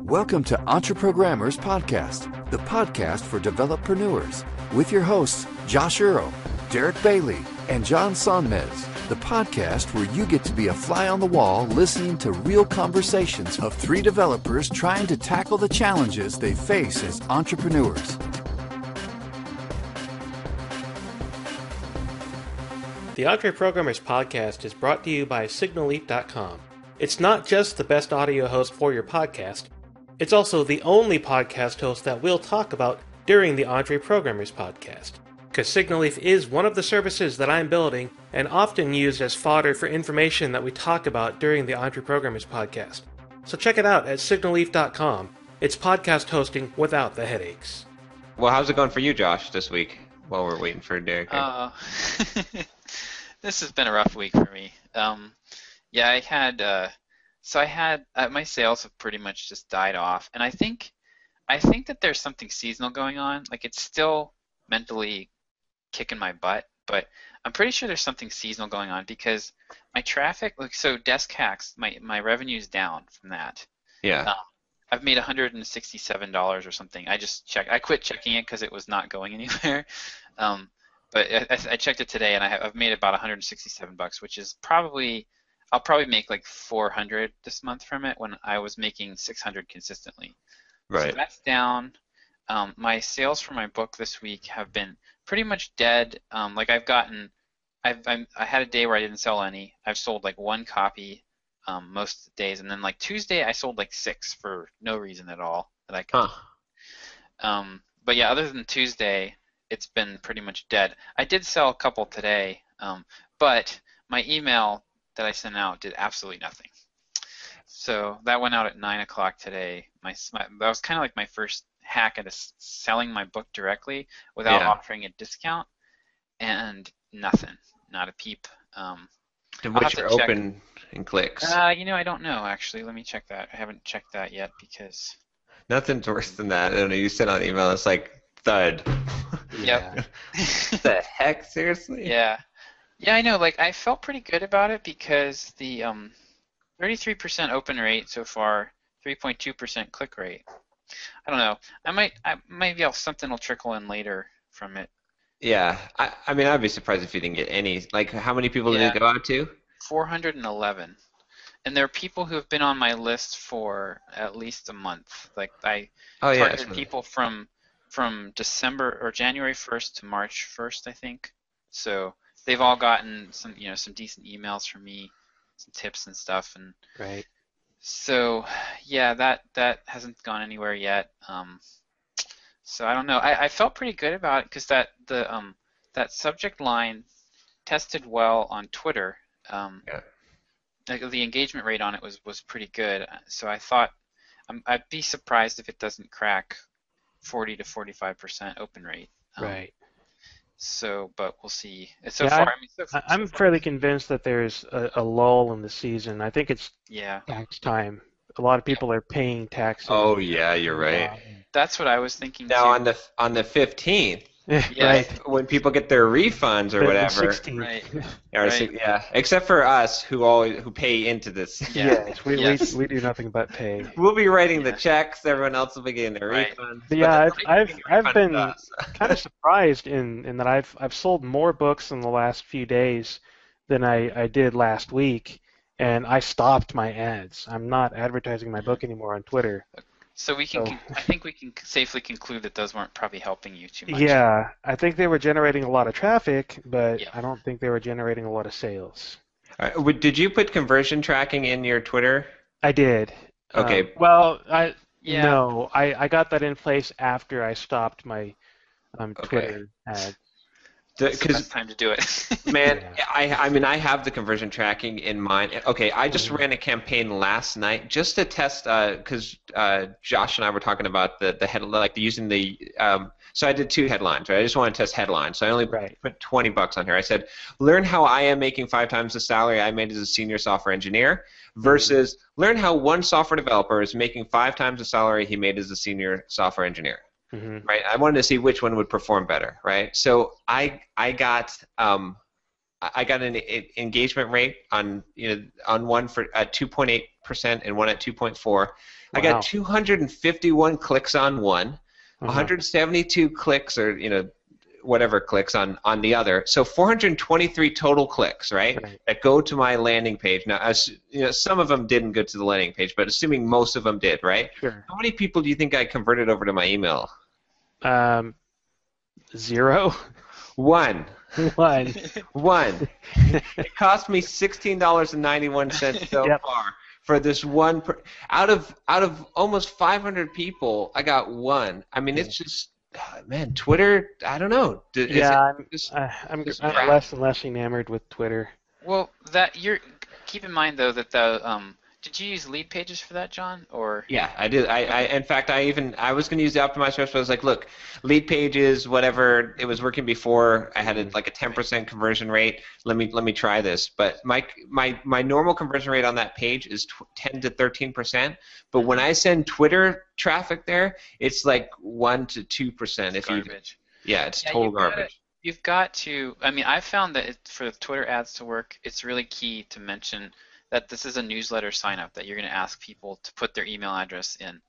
Welcome to Entreprogrammers Podcast, the podcast for developreneurs, with your hosts, Josh Earl, Derick Bailey, and John Sonmez, the podcast where you get to be a fly on the wall listening to real conversations of three developers trying to tackle the challenges they face as entrepreneurs. The Entreprogrammers podcast is brought to you by SignalLeap.com. It's not just the best audio host for your podcast, it's also the only podcast host that we'll talk about during the Entreprogrammers podcast. Because SignalLeap is one of the services that I'm building and often used as fodder for information that we talk about during the Entreprogrammers podcast. So check it out at SignalLeap.com. It's podcast hosting without the headaches. Well, how's it going for you, Josh, this week while we're waiting for Derick? This has been a rough week for me. I had my sales have pretty much just died off, and I think that there's something seasonal going on. Like, it's still mentally kicking my butt, but I'm pretty sure there's something seasonal going on because my traffic, like, so desk hacks, my revenue's down from that. Yeah. I've made $167 or something. I quit checking it because it was not going anywhere. But I checked it today, and I've made about $167, which is I'll probably make like $400 this month from it when I was making $600 consistently. Right. So that's down. My sales for my book this week have been pretty much dead. I had a day where I didn't sell any. I've sold like one copy most of the days, and then like Tuesday I sold like 6 for no reason at all that I could. But yeah, other than Tuesday, it's been pretty much dead. I did sell a couple today, but my email that I sent out did absolutely nothing. So that went out at 9 o'clock today. That was kind of like my first hack at selling my book directly without offering a discount, and nothing, not a peep. What's your open and clicks? I don't know, actually. Let me check that. I haven't checked that yet because... Nothing's worse than that. I don't know, you send out an email, it's like, thud. Yep. The heck, seriously? Yeah. Yeah, I know. Like, I felt pretty good about it because the 33% open rate so far, 3.2% click rate. I don't know. Maybe something will trickle in later from it. Yeah. I mean, I'd be surprised if you didn't get any. Like, how many people did it go out to? 411. And there are people who have been on my list for at least a month. Like, I targeted targeted people from December or January 1st to March 1st, I think. So they've all gotten some decent emails from me, some tips and stuff, and right. So yeah, that hasn't gone anywhere yet. So I don't know. I felt pretty good about it because that subject line tested well on Twitter. Like, the engagement rate on it was pretty good. So I thought I'd be surprised if it doesn't crack 40 to 45% open rate. Right. So, but we'll see. I'm fairly convinced that there's a lull in the season. I think it's tax time. A lot of people are paying taxes. Oh yeah, you're right. That's what I was thinking now too. on the 15th. Right. When people get their refunds or whatever. 16th. Right. Right. Yeah. Except for us who pay into this. Yes, we do nothing but pay. We'll be writing the checks. Everyone else will be getting their refunds. But yeah, I've been kind of surprised in that I've sold more books in the last few days than I did last week, and I stopped my ads. I'm not advertising my book anymore on Twitter. So I think we can safely conclude that those weren't probably helping you too much. Yeah, I think they were generating a lot of traffic, but I don't think they were generating a lot of sales. Did you put conversion tracking in your Twitter? I did. Okay. No, I got that in place after I stopped my Twitter ad. Because time to do it. Man, I mean, I have the conversion tracking in mind. Okay, I just ran a campaign last night just to test, because Josh and I were talking about the headline, like using the. So I did 2 headlines, right? I just wanted to test headlines, so I only put $20 on here. I said, learn how I am making 5 times the salary I made as a senior software engineer, versus learn how one software developer is making 5 times the salary he made as a senior software engineer. Right? I wanted to see which one would perform better, right? So I got I got an engagement rate on on one for at 2.8% and one at 2.4. I got 251 clicks on one, 172 clicks or whatever clicks on the other. So 423 total clicks, right? That go to my landing page. Now, as some of them didn't go to the landing page, but assuming most of them did, right? Sure. How many people do you think I converted over to my email? 0. One. One. It cost me $16.91 so far for this one. Out of almost 500 people, I got one. I mean, it's just, man, Twitter. I don't know. I'm less and less enamored with Twitter. Well, keep in mind though that did you use lead pages for that, John? Or yeah, I did. In fact, I was going to use the optimized website. I was like, look, lead pages, whatever. It was working before. I had like a 10% conversion rate. Let me try this. But my normal conversion rate on that page is 10 to 13%. But when I send Twitter traffic there, it's like 1 to 2%. Garbage. It's total garbage. You've got to. I mean, I found that for Twitter ads to work, it's really key to mention that this is a newsletter sign up, that you're going to ask people to put their email address in.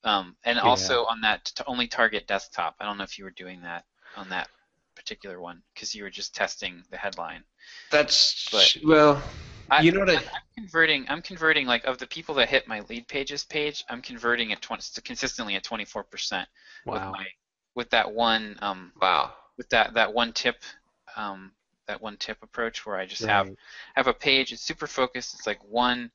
And also on that, to only target desktop. I don't know if you were doing that on that particular one because you were just testing the headline. I'm converting like of the people that hit my lead pages page, I'm converting at consistently at 24%. Wow. With that one with that one tip that one tip approach where I just have a page. It's super focused. It's like one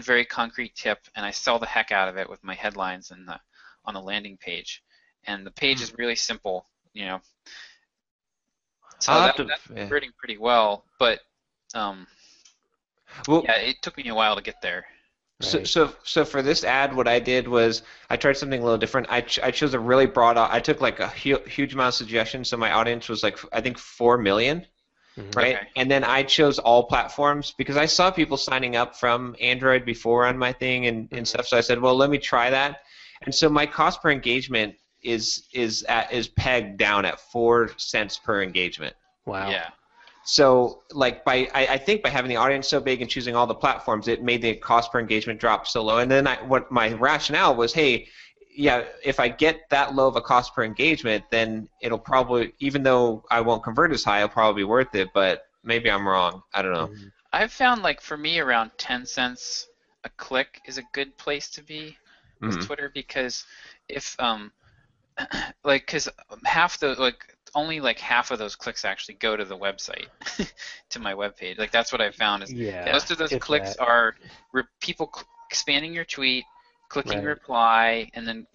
very concrete tip, and I sell the heck out of it with my headlines on the landing page. And the page is really simple, So that's converting pretty well, but it took me a while to get there. Right. So for this ad, what I did was I tried something a little different. I chose a really broad. I took like a huge amount of suggestions, so my audience was like I think 4 million. Right, okay. And then I chose all platforms because I saw people signing up from Android before on my thing and stuff. So I said, well, let me try that. And so my cost per engagement is pegged down at 4 cents per engagement. Wow. Yeah. So like I think by having the audience so big and choosing all the platforms, it made the cost per engagement drop so low. And then what my rationale was, hey, yeah, if I get that low of a cost per engagement, then it'll probably, even though I won't convert as high, it'll probably be worth it, but maybe I'm wrong. I don't know. I've found, like, for me, around 10 cents a click is a good place to be with Twitter because if, because only like half of those clicks actually go to the website, to my webpage. Like, that's what I found is most of those clicks are people expanding your tweet, clicking reply, and then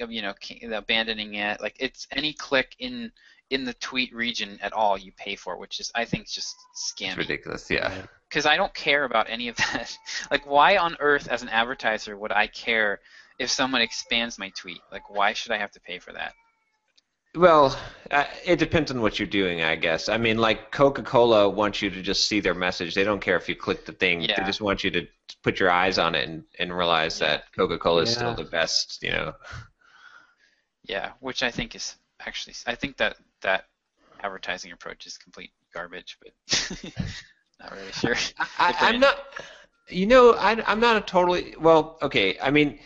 abandoning it. Like, it's any click in the tweet region at all you pay for, which is I think just scammy. It's ridiculous, yeah. Because I don't care about any of that. Like, why on earth, as an advertiser, would I care if someone expands my tweet? Like, why should I have to pay for that? Well, it depends on what you're doing, I guess. I mean, like Coca-Cola wants you to just see their message. They don't care if you click the thing. Yeah. They just want you to put your eyes on it and realize that Coca-Cola is still the best, Yeah, which I think is actually, I think that advertising approach is complete garbage, but not really sure. I'm not, I'm not a totally, well, okay, I mean,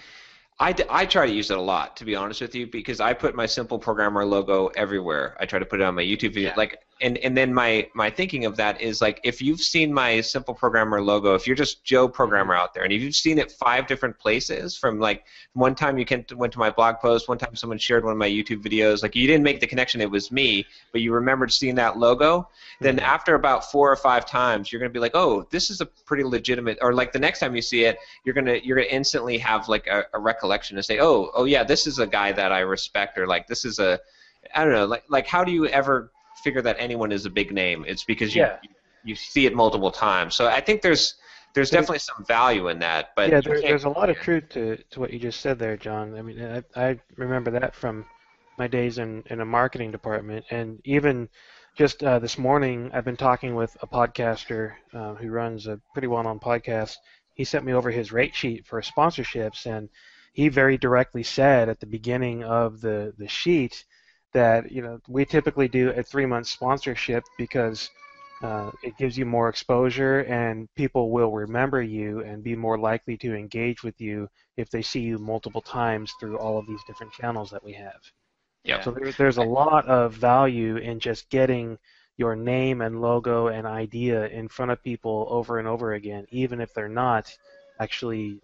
I try to use it a lot, to be honest with you, because I put my Simple Programmer logo everywhere. I try to put it on my YouTube video, and then my thinking of that is like, if you've seen my Simple Programmer logo, if you're just Joe Programmer out there, and if you've seen it 5 different places, from like one time you went to my blog post, one time someone shared one of my YouTube videos, like you didn't make the connection it was me, but you remembered seeing that logo, then after about 4 or 5 times, you're gonna be like, oh, this is a pretty legitimate, or like the next time you see it, you're gonna instantly have like a recollection to say, oh yeah, this is a guy that I respect, or like this is I don't know, like how do you ever figure that anyone is a big name? It's because you see it multiple times. So I think there's definitely some value in that. But there's a lot of truth to what you just said there, John. I mean, I remember that from my days in a marketing department, and even just this morning, I've been talking with a podcaster who runs a pretty well-known podcast. He sent me over his rate sheet for sponsorships, and he very directly said at the beginning of the sheet that we typically do a 3-month sponsorship because it gives you more exposure, and people will remember you and be more likely to engage with you if they see you multiple times through all of these different channels that we have. Yeah. So there's a lot of value in just getting your name and logo and idea in front of people over and over again, even if they're not actually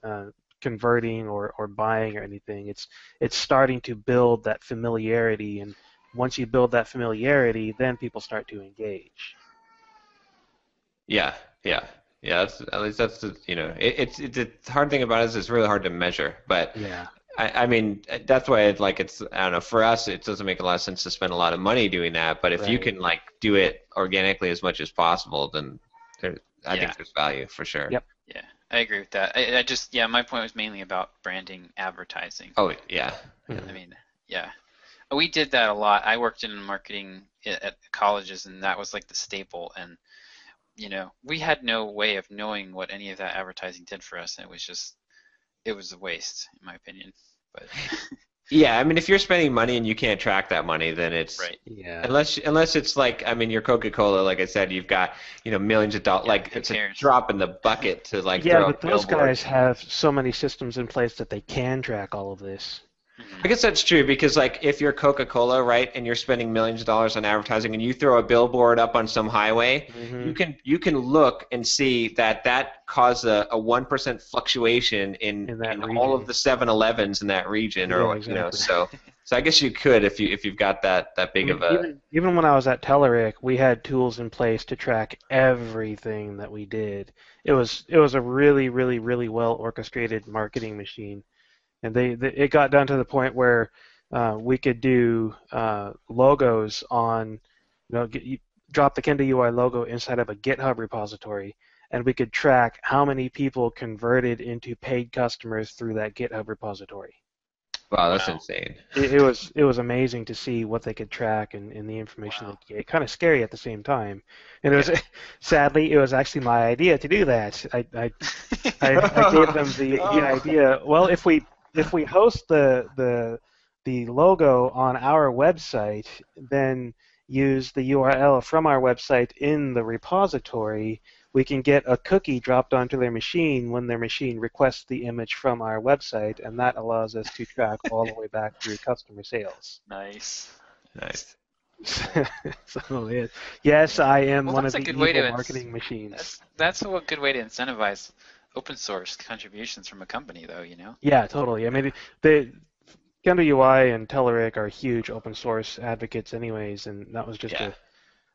converting or buying or anything. It's starting to build that familiarity, and once you build that familiarity, then people start to engage. Yeah, yeah, yeah. At least that's the it's the hard thing about it is it's really hard to measure. But Yeah. I mean that's why it's I don't know, for us it doesn't make a lot of sense to spend a lot of money doing that. But if you can like do it organically as much as possible, then I think there's value for sure. Yep. Yeah, I agree with that. I just my point was mainly about branding, advertising. Oh yeah. I mean, yeah. We did that a lot. I worked in marketing at colleges, and that was like the staple. And we had no way of knowing what any of that advertising did for us, and it was a waste, in my opinion. But yeah, I mean, if you're spending money and you can't track that money, then it's right. Yeah. Unless it's like, I mean, your Coca-Cola, like I said, you've got millions of dollars, like it's a drop in the bucket to like. Yeah, throw but those guys have so many systems in place that they can track all of this. I guess that's true because, like, if you're Coca-Cola, right, and you're spending millions of dollars on advertising, and you throw a billboard up on some highway, you can look and see that caused a 1% fluctuation in all of the 7-Elevens in that region, or exactly. So I guess you could if you've got that big of a. Even when I was at Derick, we had tools in place to track everything that we did. It was a really, really, really well orchestrated marketing machine. And it got down to the point where we could do logos on, you drop the Kendo UI logo inside of a GitHub repository, and we could track how many people converted into paid customers through that GitHub repository. Wow, that's insane. It was amazing to see what they could track and the information they could get. Kind of scary at the same time. And it was sadly, it was actually my idea to do that. I gave them the idea. Well, if we host the logo on our website, then use the URL from our website in the repository, we can get a cookie dropped onto their machine when their machine requests the image from our website, and that allows us to track all the way back through customer sales. Nice. So yes, I am one of the evil marketing machines. That's a good way to incentivize open source contributions from a company, though, Yeah, totally. I mean, the Kendo UI and Derick are huge open source advocates anyways, and that was just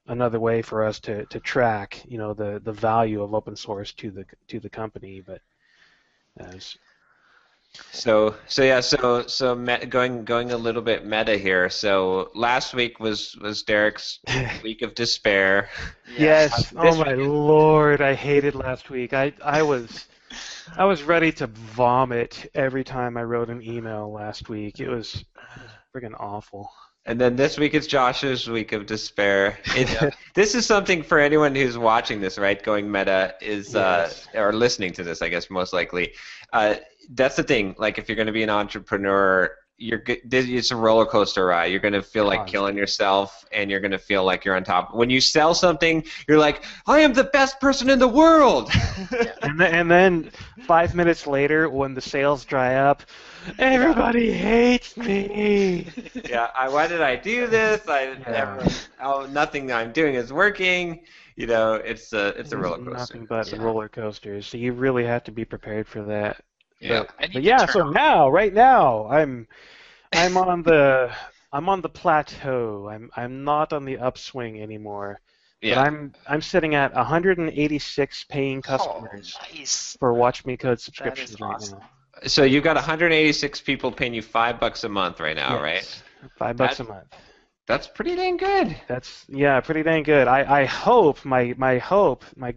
another way for us to track, the value of open source to the company. But So going a little bit meta here. So last week was Derick's week of despair. Yes. Oh my Lord, I hated last week. I was ready to vomit every time I wrote an email last week. It was friggin' awful. And then this week is Josh's week of despair. This is something for anyone who's watching this, right? Going meta is or listening to this, I guess most likely. That's the thing. Like, if you're going to be an entrepreneur, it's a roller coaster ride. You're going to feel like killing yourself, and you're going to feel like you're on top. When you sell something, you're like, I am the best person in the world. And then 5 minutes later, when the sales dry up, everybody hates me. Why did I do this? Nothing I'm doing is working. It's a roller coaster. Nothing but roller coasters. So you really have to be prepared for that. Yeah. But so right now, I'm on the plateau. I'm not on the upswing anymore. Yeah. But I'm sitting at 186 paying customers for Watch Me Code subscriptions right now. So you've got 186 people paying you $5 a month right now, right? $5 a month. That's pretty dang good. That's pretty dang good. I hope my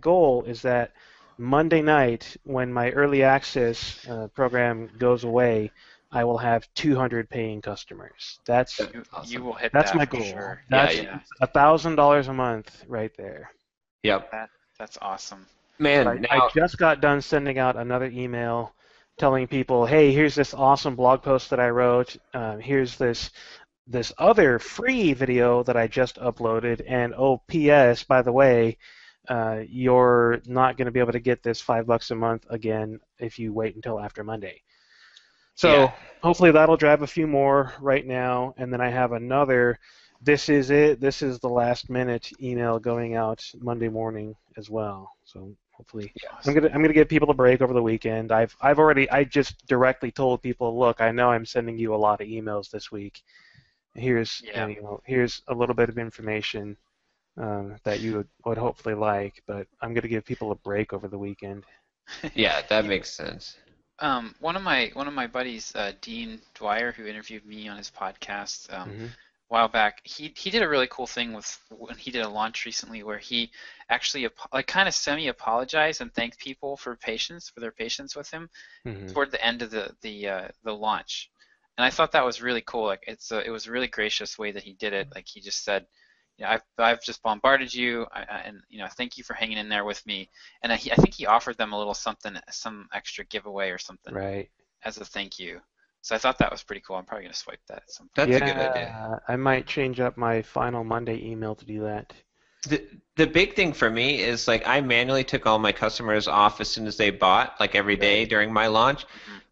goal is that Monday night, when my early access program goes away, I will have 200 paying customers. That's awesome. You will hit that's that my goal. Sure. That's $1,000 a month right there. Yep. That's awesome. Man, I just got done sending out another email telling people, hey, here's this awesome blog post that I wrote. Here's this this other free video that I just uploaded, and oh, P.S. by the way, you're not going to be able to get this $5 a month again if you wait until after Monday. So hopefully that'll drive a few more right now, and then I have another. This is it. This is the last minute email going out Monday morning as well. So hopefully, I'm gonna give people a break over the weekend. I just directly told people, look, I know I'm sending you a lot of emails this week. Here's here's a little bit of information that you would hopefully like, but I'm gonna give people a break over the weekend. Yeah, that makes sense. One of my buddies, Dean Dwyer, who interviewed me on his podcast a while back, he did a really cool thing when he did a launch recently where he actually kind of semi-apologized and thanked people for their patience with him toward the end of the launch. And I thought that was really cool. Like it was a really gracious way that he did it. Like he just said, I've just bombarded you, and thank you for hanging in there with me. And I think he offered them a little something, some extra giveaway or something, right, as a thank you. So I thought that was pretty cool. I'm probably gonna swipe that at some point. That's a good idea. I might change up my final Monday email to do that. The big thing for me is like I manually took all my customers off as soon as they bought, like every day during my launch.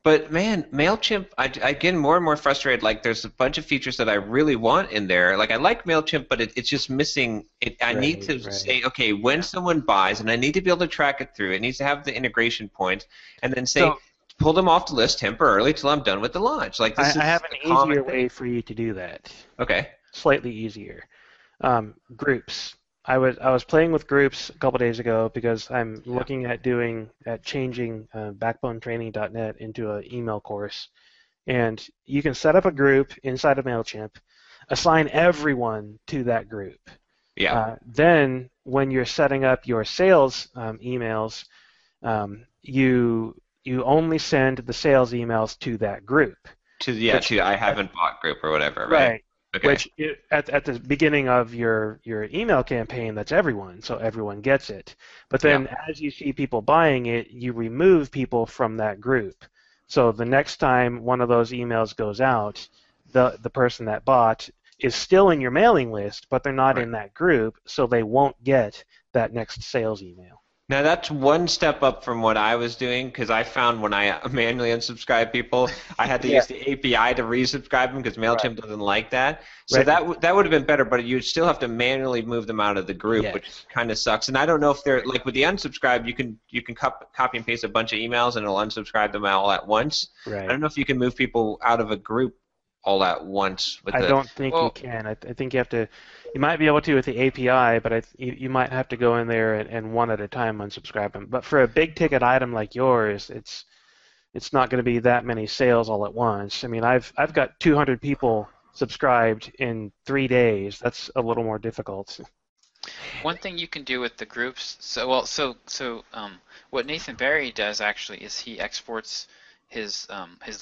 But man, MailChimp, I get more and more frustrated. Like there's a bunch of features that I really want in there. Like I like MailChimp, but it's just missing. I need to say, okay, when someone buys, and I need to be able to track it through. It needs to have the integration points, and then say, pull them off the list temporarily till I'm done with the launch. Like this I have an easier way for you to do that. Okay. Slightly easier. Groups. I was playing with groups a couple days ago because I'm looking at changing backbonetraining.net into an email course, and you can set up a group inside of MailChimp, assign everyone to that group. Yeah. Then when you're setting up your sales emails, you only send the sales emails to that group. To I haven't bought group or whatever, right? Okay. Which at the beginning of your email campaign, that's everyone, so everyone gets it. But then as you see people buying it, you remove people from that group. So the next time one of those emails goes out, the person that bought is still in your mailing list, but they're not in that group, so they won't get that next sales email. Now that's one step up from what I was doing, because I found when I manually unsubscribe people, I had to use the API to resubscribe them because MailChimp doesn't like that. So that would have been better, but you'd still have to manually move them out of the group, which kind of sucks. And I don't know if they're like with the unsubscribe, you can copy and paste a bunch of emails and it'll unsubscribe them all at once. Right. I don't know if you can move people out of a group all at once. I don't think you can. I think you have to. You might be able to with the API, but you might have to go in there and one at a time unsubscribe them. But for a big ticket item like yours, it's not going to be that many sales all at once. I mean, I've got 200 people subscribed in 3 days. That's a little more difficult. One thing you can do with the groups, what Nathan Barry does actually is he exports his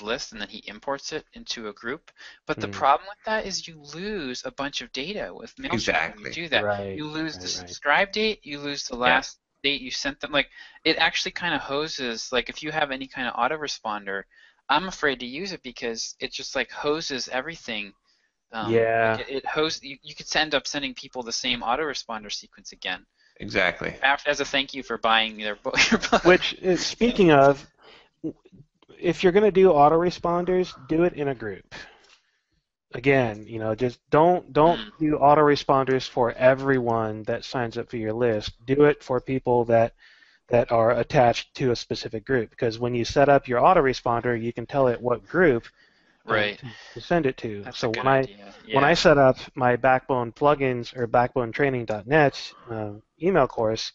list and then he imports it into a group. But the problem with that is you lose a bunch of data with MailChimp. Exactly. When you do that. Right. You lose the subscribe date, you lose the last date you sent them. Like it actually kind of hoses. Like if you have any kind of autoresponder, I'm afraid to use it because it just like hoses everything. Like it hoses. You could end up sending people the same autoresponder sequence again. Exactly. As a thank you for buying your book. Which, speaking of, if you're going to do autoresponders, do it in a group. Again, just don't do autoresponders for everyone that signs up for your list. Do it for people that are attached to a specific group. Because when you set up your autoresponder, you can tell it what group to send it to. That's so a good when idea. when I set up my Backbone plugins or backbonetraining.net email course,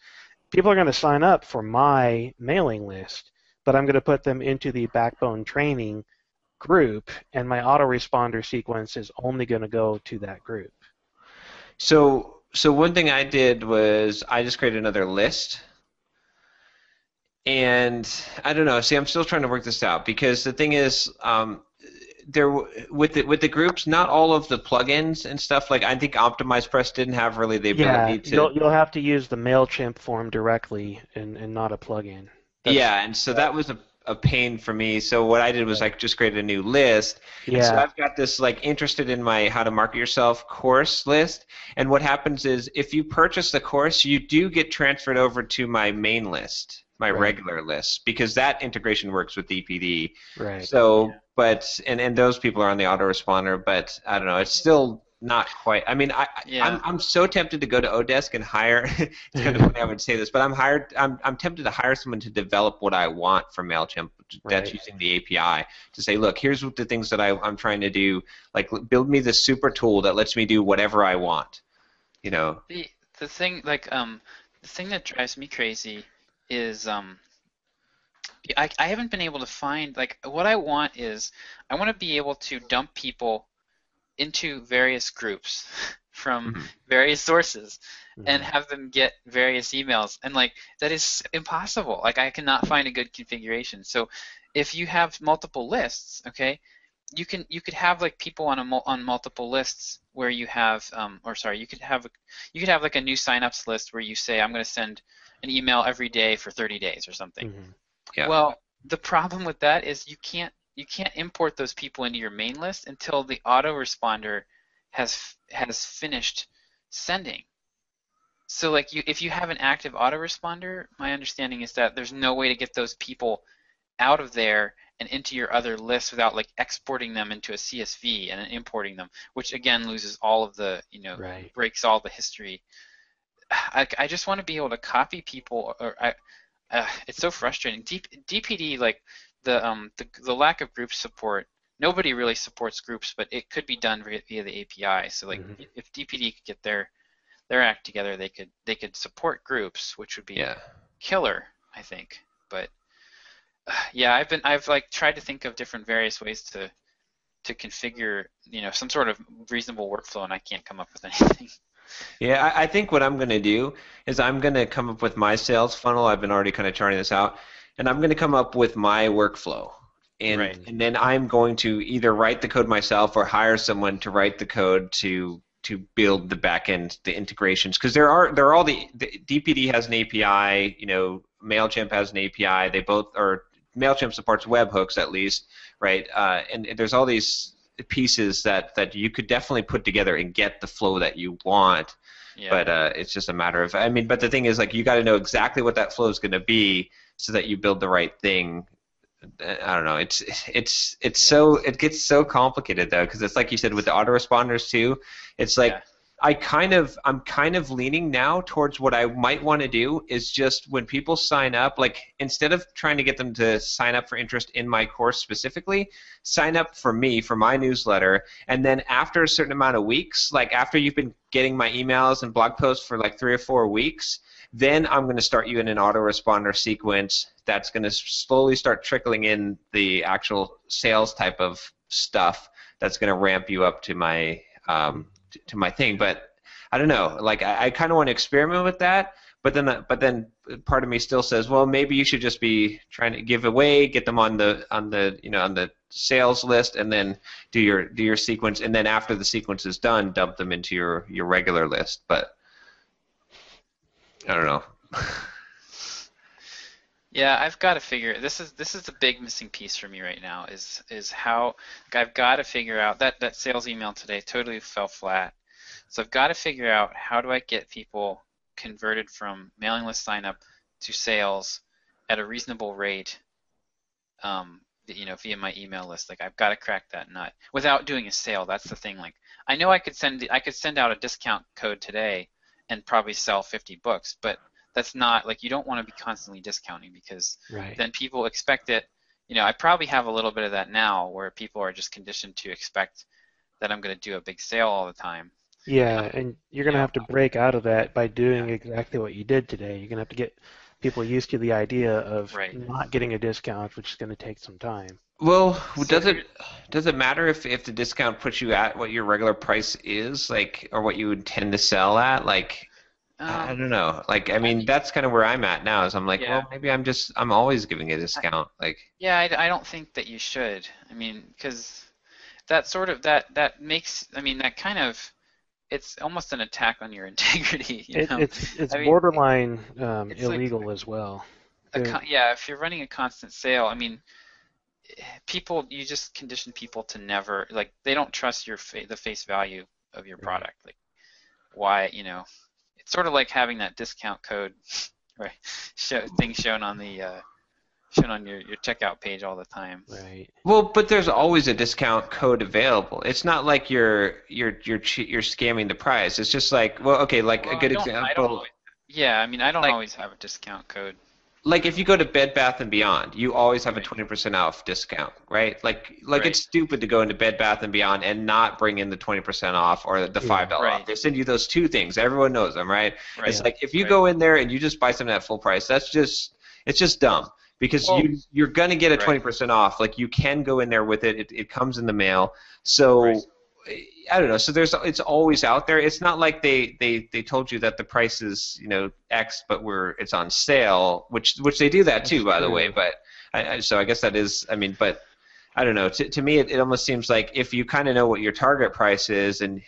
people are going to sign up for my mailing list, but I'm going to put them into the Backbone Training group, and my autoresponder sequence is only going to go to that group. So one thing I did was I just created another list, and I don't know. See, I'm still trying to work this out because the thing is, there with the groups, not all of the plugins and stuff. Like I think OptimizePress didn't have really the ability to. You'll have to use the MailChimp form directly and not a plugin. And so that was a pain for me. So what I did was I just created a new list. And so Yeah. I've got this like interested in my how to market yourself course list. And what happens is if you purchase the course, you do get transferred over to my main list, my Right. regular list, because that integration works with DPD. Right. So, but and those people are on the autoresponder, but I don't know, it's still not quite. I mean, I'm so tempted to go to Odesk and hire. It's kind of funny I would say this, but I'm tempted to hire someone to develop what I want for Mailchimp. That's using the API to say, look, here's what the things that I'm trying to do. Like, build me this super tool that lets me do whatever I want. You know. The thing the thing that drives me crazy is I haven't been able to find, like, what I want is I want to be able to dump people into various groups from various sources and have them get various emails, and like that is impossible. Like, I cannot find a good configuration. So if you have multiple lists, okay, you could have like people on multiple lists where you have you could have like a new signups list where you say, I'm going to send an email every day for 30 days or something. Yeah. Well, the problem with that is you can't import those people into your main list until the autoresponder has finished sending. So like if you have an active autoresponder, my understanding is that there's no way to get those people out of there and into your other lists without like exporting them into a CSV and then importing them, which again loses all of the, breaks all the history. I just want to be able to copy people, it's so frustrating. DPD, like the lack of group support. Nobody really supports groups, but it could be done via the API. So like if DPD could get their act together, they could support groups, which would be killer, I think. But yeah, I've like tried to think of different various ways to configure some sort of reasonable workflow, and I can't come up with anything. Yeah, I think what I'm going to do is I'm going to come up with my sales funnel. I've been already kind of charting this out, and I'm going to come up with my workflow. And then I'm going to either write the code myself or hire someone to write the code to build the backend, the integrations. Because there are all the DPD has an API, Mailchimp has an API. They both are. Mailchimp supports webhooks at least, right? And there's all these pieces that you could definitely put together and get the flow that you want. Yeah. But it's just a matter of, but the thing is, like, you got to know exactly what that flow is going to be so that you build the right thing. I don't know. It's so, it gets so complicated though, because it's like you said with the autoresponders too. It's like I'm kind of leaning now towards what I might want to do is just when people sign up, like instead of trying to get them to sign up for interest in my course specifically, sign up for me for my newsletter, and then after a certain amount of weeks, like after you've been getting my emails and blog posts for like 3 or 4 weeks, then I'm going to start you in an autoresponder sequence that's going to slowly start trickling in the actual sales type of stuff that's going to ramp you up to my to my thing. But I don't know, like I kind of want to experiment with that, but then part of me still says, well, maybe you should just be trying to give away, get them on the sales list, and then do your sequence, and then after the sequence is done, dump them into your regular list. But I don't know. Yeah, I've got to figure. This is the big missing piece for me right now. Is how I've got to figure out that sales email today totally fell flat. So I've got to figure out how do I get people converted from mailing list sign up to sales at a reasonable rate, via my email list. Like, I've got to crack that nut without doing a sale. That's the thing. Like, I know I could send out a discount code today and probably sell 50 books, but that's not, like, you don't want to be constantly discounting, because then people expect it. I probably have a little bit of that now where people are just conditioned to expect that I'm going to do a big sale all the time. Yeah, and you're going to have to break out of that by doing exactly what you did today. You're going to have to get people used to the idea of not getting a discount, which is going to take some time. Well, does it matter if the discount puts you at what your regular price is, like, or what you would tend to sell at? Like, I don't know. Like, that's kind of where I'm at now. Is I'm like, well, maybe I'm always giving a discount. Like, I don't think that you should. Because that sort of that makes. That kind of. It's almost an attack on your integrity. It's borderline illegal as well. if you're running a constant sale, I mean, you just condition people to never, like, they don't trust the face value of your product. Like, why, it's sort of like having that discount code, right, thing shown on your checkout page all the time. Right. Well, but there's always a discount code available. It's not like you're scamming the price. It's just like, well, okay, like a good example. I don't always have a discount code. Like if you go to Bed Bath & Beyond, you always have a 20% off discount, right? Like it's stupid to go into Bed Bath & Beyond and not bring in the 20% off or the $5 off. They send you those two things. Everyone knows them, right? It's like if you go in there and you just buy something at full price, it's just dumb. Because you're going to get a 20% off. Like you can go in there with it. It comes in the mail. So I don't know. So it's always out there. It's not like they told you that the price is X, but it's on sale, which they do that too, by the way. But so I guess that is. I mean, but I don't know. To me, it almost seems like if you kind of know what your target price is, and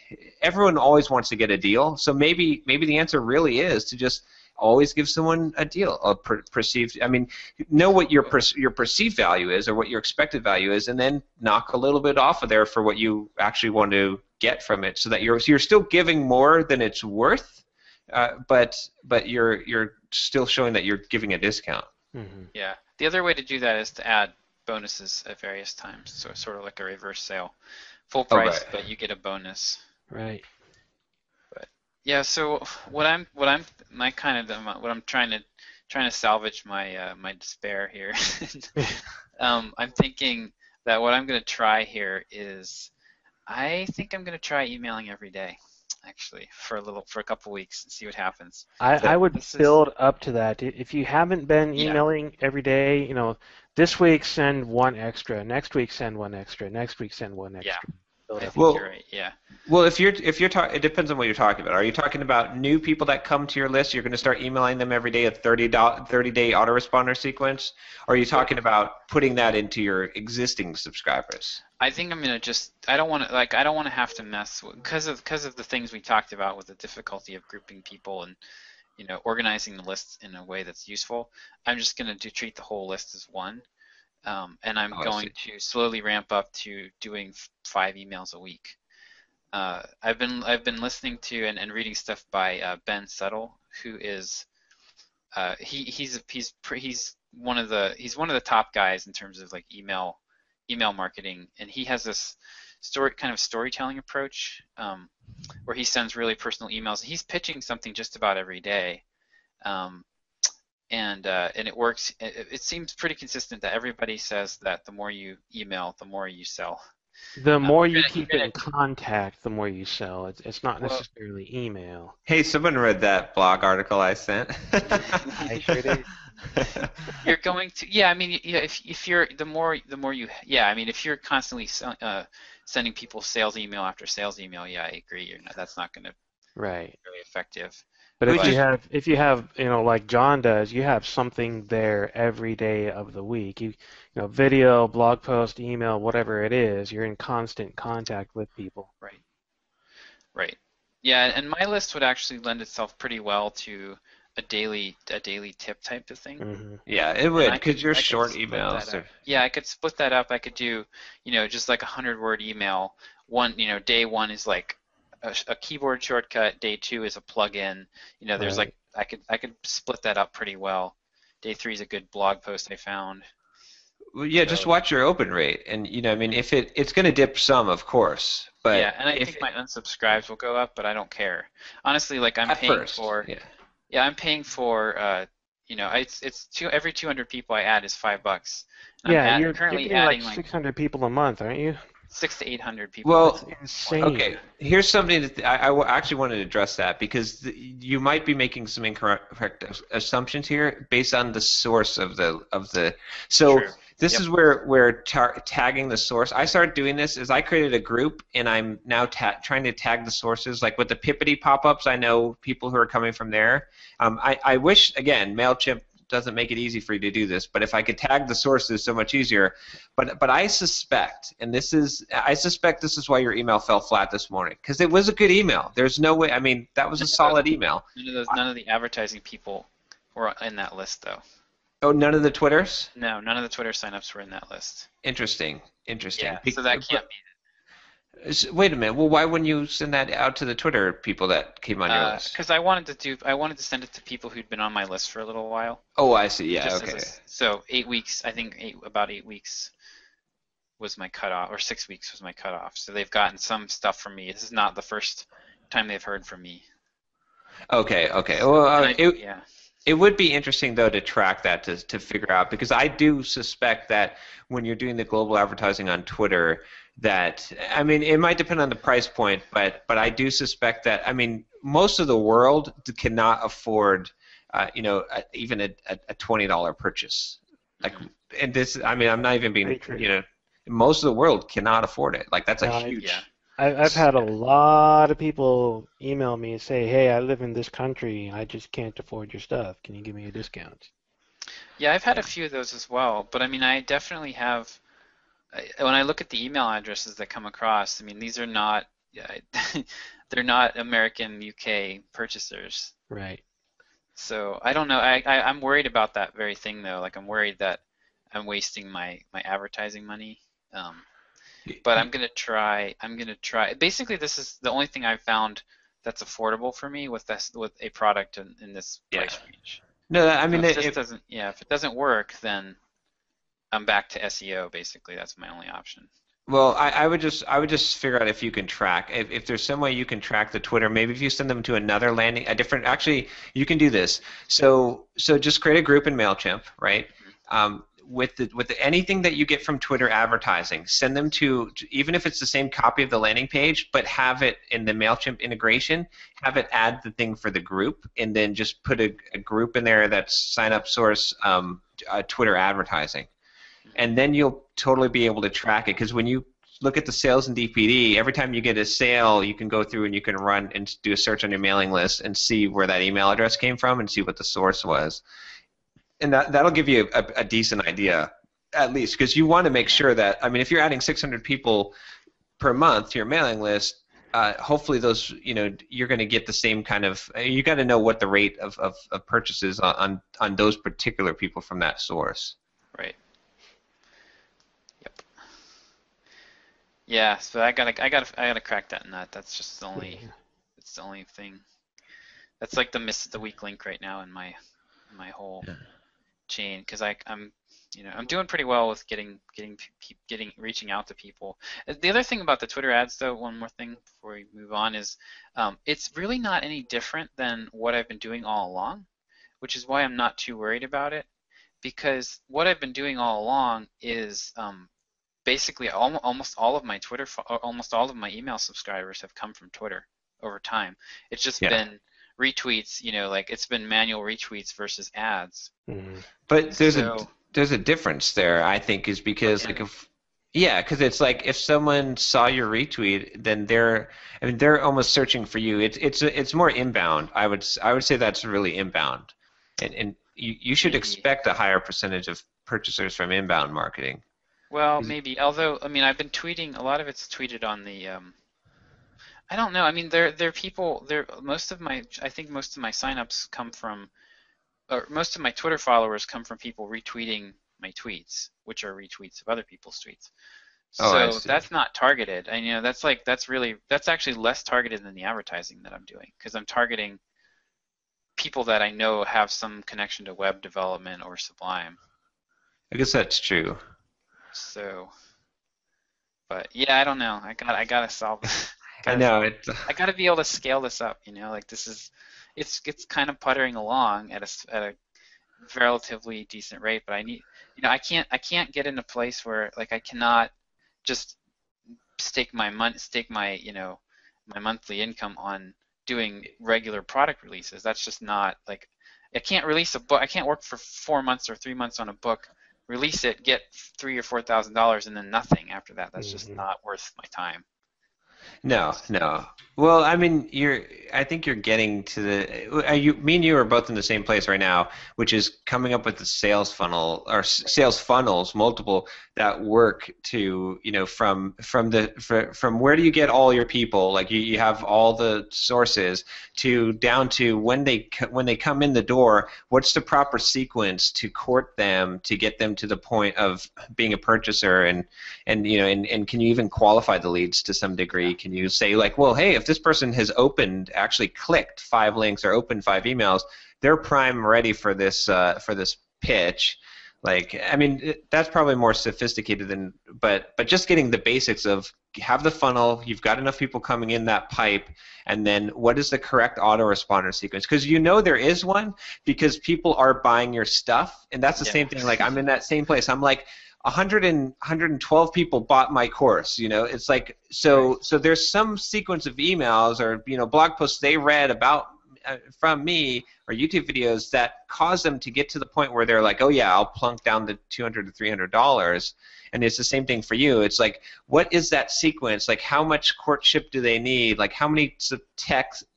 everyone always wants to get a deal. So maybe the answer really is to just always give someone a deal, perceived. I mean, know what your perceived value is or what your expected value is, and then knock a little bit off of there for what you actually want to get from it, so that you're still giving more than it's worth, but you're still showing that you're giving a discount. Mm-hmm. Yeah. The other way to do that is to add bonuses at various times, so sort of like a reverse sale, full price, but you get a bonus. Right. Yeah, so what I'm trying to salvage my despair here. I'm thinking that what I'm going to try here is, I think I'm going to try emailing every day, actually, for a couple weeks and see what happens. I would build up to that. If you haven't been emailing every day, this week send one extra, next week send one extra, next week send one extra. Yeah. I think you're right. Yeah. Well, if you're it depends on what you're talking about. Are you talking about new people that come to your list? You're going to start emailing them every day, a 30-day autoresponder sequence? Or are you talking about putting that into your existing subscribers? I think I'm going to I don't want to have to mess with, because of the things we talked about with the difficulty of grouping people and organizing the list in a way that's useful. I'm just going to treat the whole list as one. And I'm going to slowly ramp up to doing 5 emails a week. I've been listening to and reading stuff by Ben Settle, who is he's one of the top guys in terms of like email marketing, and he has this storytelling approach where he sends really personal emails. He's pitching something just about every day. And it works. It seems pretty consistent that everybody says that the more you email, the more you sell. The more you keep in contact, the more you sell. It's not necessarily email. Hey, someone read that blog article I sent. I sure did. You're going to, I mean, if you're the more you, I mean, if you're constantly sending people sales email after sales email, I agree. That's not going to be very effective. But if you have like John does, you have something there every day of the week. Video, blog post, email, whatever it is, you're in constant contact with people. Right. Yeah, and my list would actually lend itself pretty well to a daily tip type of thing. Mm-hmm. Yeah, it would, because you're short emails. Yeah, I could split that up. I could do, just like 100-word email. Day one is like a keyboard shortcut. Day 2 is a plugin. There's like I could split that up pretty well. Day 3 is a good blog post I found. Well, yeah, just watch your open rate, and I mean, if it's going to dip some, of course, but yeah, and I think my unsubscribes will go up, but I don't care. Honestly, like I'm paying for. Yeah, I'm paying for. Every 200 people I add is $5. You're currently adding like 600 people a month, aren't you? 600 to 800 people. Well, that's insane. Okay, here's something that I actually wanted to address that, because you might be making some incorrect assumptions here based on the source of the. So True. This is where tagging the source. I started doing this is I created a group, and I'm now trying to tag the sources. Like with the Pippity pop-ups, I know people who are coming from there. I wish, again, MailChimp doesn't make it easy for you to do this, but if I could tag the sources, so much easier. But I suspect, this is why your email fell flat this morning, because it was a good email. There's no way. I mean, that was a solid email. None of the advertising people were in that list, though. Oh, none of the Twitters? No, none of the Twitter signups were in that list. Interesting. Yeah, so that can't be. Wait a minute. Well, why wouldn't you send that out to the Twitter people that came on your list? Because I wanted to send it to people who'd been on my list for a little while. Oh, I see. Yeah, Just okay. So 8 weeks, I think about 8 weeks was my cutoff, or 6 weeks was my cutoff. So they've gotten some stuff from me. This is not the first time they've heard from me. Okay. Well, yeah. It would be interesting, though, to track that to figure out, because I do suspect that when you're doing the global advertising on Twitter, that, I mean, it might depend on the price point, but I do suspect that, I mean, most of the world cannot afford, even a $20 purchase. Like, and this, I mean, I'm not even being, most of the world cannot afford it. Like, that's a huge. Yeah. I've had a lot of people email me and say, hey, I live in this country. I just can't afford your stuff. Can you give me a discount? Yeah, I've had a few of those as well. But, I mean, I definitely have, when I look at the email addresses that come across, I mean, these are not, they're not American, UK purchasers. Right. So, I don't know. I'm worried about that very thing, though. Like, I'm worried that I'm wasting my advertising money. But I'm gonna try. Basically, this is the only thing I've found that's affordable for me with a product in this price range. No, I mean, if it doesn't work, then I'm back to SEO. Basically, that's my only option. Well, I would just figure out if you can track, if there's some way you can track the Twitter. Maybe if you send them to another landing, actually, you can do this. So just create a group in MailChimp, right? With anything that you get from Twitter advertising, send them to, even if it's the same copy of the landing page, but have it in the MailChimp integration, have it add the thing for the group, and then just put a group in there that's sign up source Twitter advertising. And then you'll totally be able to track it, because when you look at the sales in DPD, every time you get a sale, you can go through and you can run and do a search on your mailing list and see where that email address came from and see what the source was. And that'll give you a decent idea, at least, because you want to make sure that, I mean, if you're adding 600 people per month to your mailing list, hopefully those, you're going to get the same kind of, you got to know what the rate of purchases on those particular people from that source. Right. Yep. Yeah, so I gotta crack that nut. That's just the only, it's the only thing. That's like the weak link right now in my whole chain, because I'm doing pretty well with reaching out to people. The other thing about the Twitter ads, though, one more thing before we move on, is it's really not any different than what I've been doing all along, which is why I'm not too worried about it, because what I've been doing all along is basically almost all of my email subscribers have come from Twitter over time. It's just been retweets, like it's been manual retweets versus ads. But there's a difference there, I think, is because because it's like if someone saw your retweet, then they're almost searching for you. It's more inbound. I would say that's really inbound, and you should expect a higher percentage of purchasers from inbound marketing. Well, maybe. Although, I mean, I've been tweeting. A lot of it's tweeted on the. I don't know. I mean, there are people. I think most of my signups come from, or most of my Twitter followers come from people retweeting my tweets, which are retweets of other people's tweets. So that's not targeted. And that's actually less targeted than the advertising that I'm doing, because I'm targeting people that I know have some connection to web development or Sublime. I guess that's true. So, but yeah, I don't know. I gotta solve this. I know it. I gotta be able to scale this up. Like this is, it's kind of puttering along at a relatively decent rate. But I need, I can't get in a place where like I cannot just stake my monthly income on doing regular product releases. That's just not like, I can't release a book. I can't work for 4 months or 3 months on a book, release it, get $3,000 or $4,000, and then nothing after that. That's just not worth my time. No, no. Well, I mean, I think you're getting to me and you are both in the same place right now, which is coming up with the sales funnel or sales funnels, multiple that work to, from where do you get all your people? Like you have all the sources to down to when they come in the door, what's the proper sequence to court them to get them to the point of being a purchaser and can you even qualify the leads to some degree? Can you say like, well, hey, if this person has actually clicked 5 links or opened 5 emails, they're prime ready for this pitch. Like, I mean, that's probably more sophisticated but just getting the basics of have the funnel, you've got enough people coming in that pipe, and then what is the correct autoresponder sequence? Because there is one because people are buying your stuff, and that's the same thing. Like, I'm in that same place. I'm like, 112 people bought my course. It's like so there's some sequence of emails or blog posts they read about from me or YouTube videos that cause them to get to the point where they're like, oh yeah, I'll plunk down the $200 to $300. And it's the same thing for you. It's like, what is that sequence? Like, how much courtship do they need? Like, how many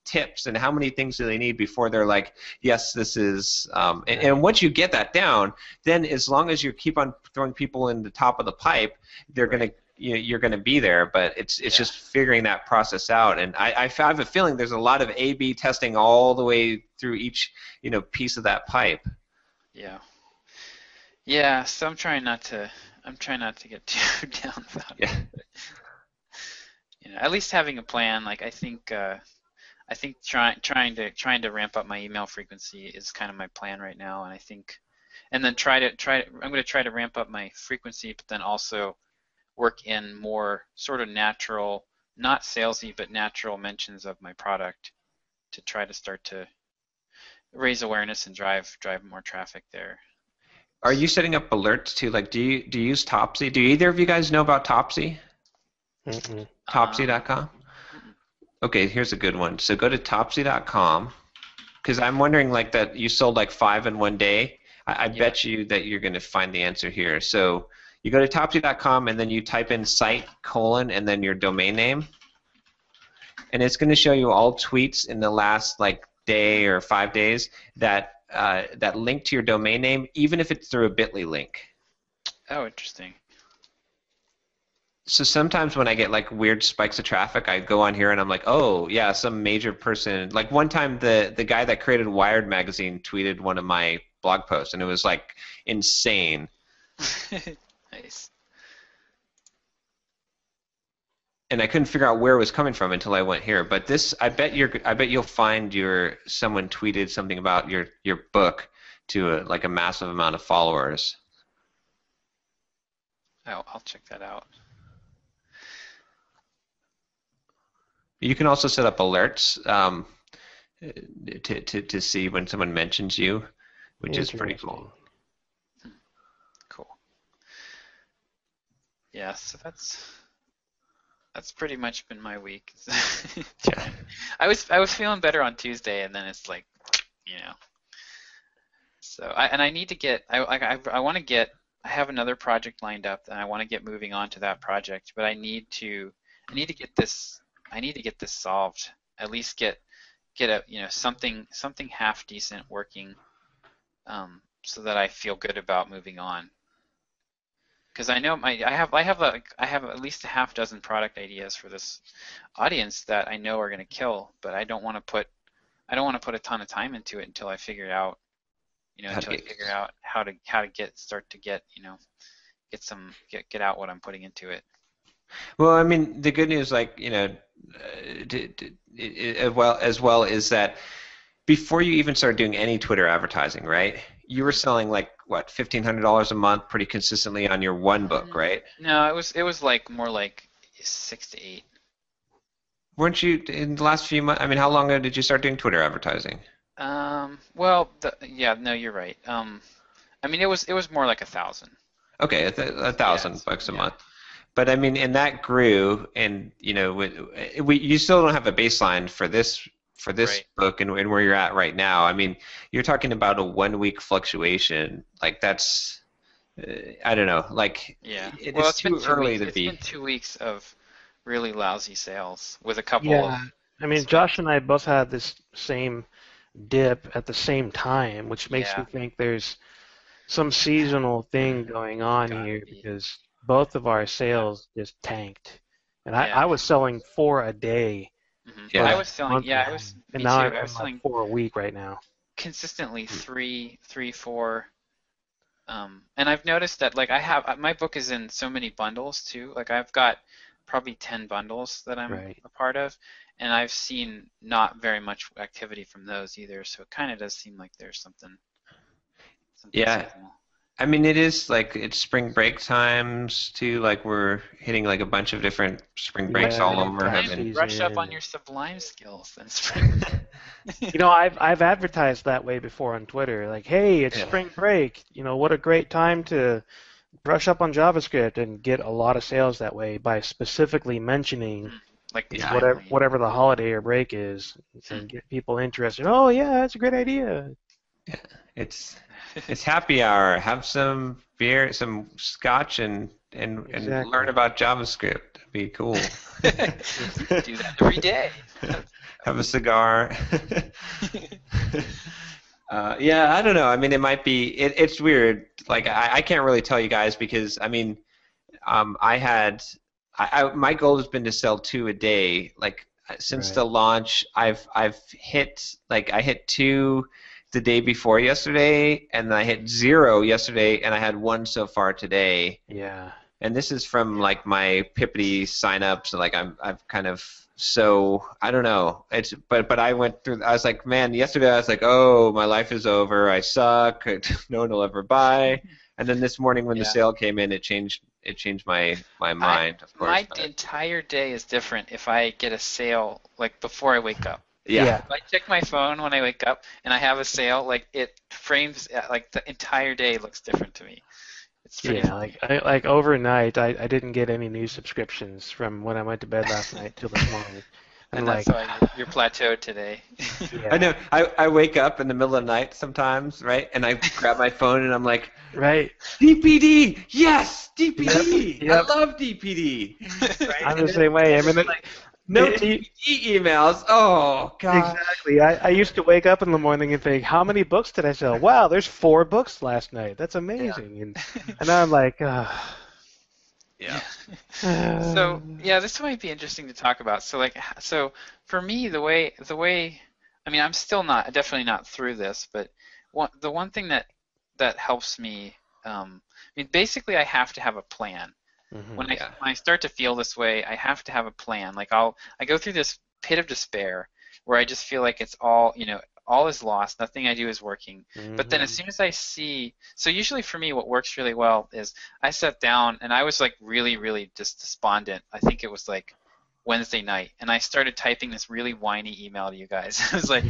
tips and how many things do they need before they're like, yes, this is. And once you get that down, then as long as you keep on throwing people in the top of the pipe, they're going to. You're going to be there, but it's just figuring that process out. And I have a feeling there's a lot of A/B testing all the way through each piece of that pipe. Yeah. So I'm trying not to get too down about it. At least having a plan. Like I think trying to ramp up my email frequency is kind of my plan right now, and then I'm going to try to ramp up my frequency, but then also work in more sort of natural, not salesy, but natural mentions of my product to try to start to raise awareness and drive more traffic there. Are you setting up alerts too? Like, do you use Topsy? Do either of you guys know about Topsy? Mm-mm. Topsy.com? Okay, here's a good one. So go to Topsy.com, because I'm wondering like that you sold like 5 in one day. I bet you that you're going to find the answer here. So you go to Topsy.com and then you type in site : and then your domain name, and it's going to show you all tweets in the last like day or 5 days that link to your domain name, even if it's through a Bitly link. Oh, interesting. So sometimes when I get like weird spikes of traffic, I go on here and I'm like, oh yeah, some major person. Like one time, the guy that created Wired magazine tweeted one of my blog posts, and it was like insane. Nice. And I couldn't figure out where it was coming from until I went here. But this, I bet you'll find someone tweeted something about your book to like a massive amount of followers. Oh, I'll check that out. You can also set up alerts to see when someone mentions you, which is pretty cool. Cool. Yeah, so that's pretty much been my week. Yeah. I was feeling better on Tuesday, and then it's like, So I need to get. I want to get. I have another project lined up, and I want to get moving on to that project. But I need to get this. I need to get this solved. At least get a something half decent working, so that I feel good about moving on. Because I know I have at least a half dozen product ideas for this audience that I know are going to kill, but I don't want to put a ton of time into it until I figure out how to get out what I'm putting into it. Well, I mean, the good news, like as well, is that before you even started doing any Twitter advertising, right? You were selling like what, $1,500 a month pretty consistently on your one book, right? No, it was like more like 6 to 8. Weren't you in the last few months? I mean, how long ago did you start doing Twitter advertising? Well, no, you're right. I mean, it was more like 1,000. Okay, $1,000 a month. But I mean, and that grew, and you still don't have a baseline for this right. book and where you're at right now. I mean, you're talking about a 1 week fluctuation. Like I don't know. Like it's too early to be. It's been 2 weeks of really lousy sales with a couple of. Yeah, I mean, Josh and I both had this same dip at the same time, which makes me think there's some seasonal thing going on here because both of our sales just tanked. And I was selling 4 a day. Yeah, I was selling. Yeah, and now I'm like 4 a week right now. Consistently three, 4. And I've noticed that like my book is in so many bundles too. Like I've got probably 10 bundles that I'm a part of, and I've seen not very much activity from those either. So it kind of does seem like there's something seasonal. I mean, it is like it's spring break times too. Like we're hitting like a bunch of different spring breaks all over. Brush up on your Sublime skills then spring. I've advertised that way before on Twitter. Like, hey, it's spring break. What a great time to brush up on JavaScript and get a lot of sales that way by specifically mentioning like whatever the holiday or break is and get people interested. Oh yeah, that's a great idea. Yeah, it's happy hour. Have some beer, some scotch, and learn about JavaScript. That'd be cool. Do that every day. Have a cigar. I don't know. I mean, it might be. It's weird. Like I can't really tell you guys because I mean, my goal has been to sell 2 a day. Like since the launch, I've hit I hit 2 the day before yesterday, and I hit 0 yesterday, and I had 1 so far today. Yeah. And this is from like my Pippity signups, and like I've kind of. So I don't know. But I went through. I was like, man. Yesterday I was like, oh, my life is over. I suck. No one will ever buy. And then this morning when the sale came in, it changed my mind. Of course. My entire day is different if I get a sale like before I wake up. Yeah. If I check my phone when I wake up and I have a sale, like it frames like the entire day looks different to me. It's pretty funny. like overnight, I didn't get any new subscriptions from when I went to bed last night till this morning. And that's why you're plateaued today. I know. I wake up in the middle of the night sometimes, right? And I grab my phone and I'm like, DPD, yes, DPD. Yep. I love DPD. Right? I'm the same way. I mean, no DPD emails. Oh God. Exactly. I used to wake up in the morning and think, how many books did I sell? Wow, there's 4 books last night. That's amazing. And now I'm like, Yeah. So this might be interesting to talk about. So for me, the way I mean, I'm still definitely not through this, but the one thing that helps me, I mean, basically, I have to have a plan. Mm-hmm. When I start to feel this way, I have to have a plan. Like I go through this pit of despair where I just feel like it's all all is lost. Nothing I do is working. Mm-hmm. But then as soon as I see, so usually for me what works really well is I sat down and I was like really, really just despondent. I think it was like Wednesday night, and I started typing this really whiny email to you guys. I was like,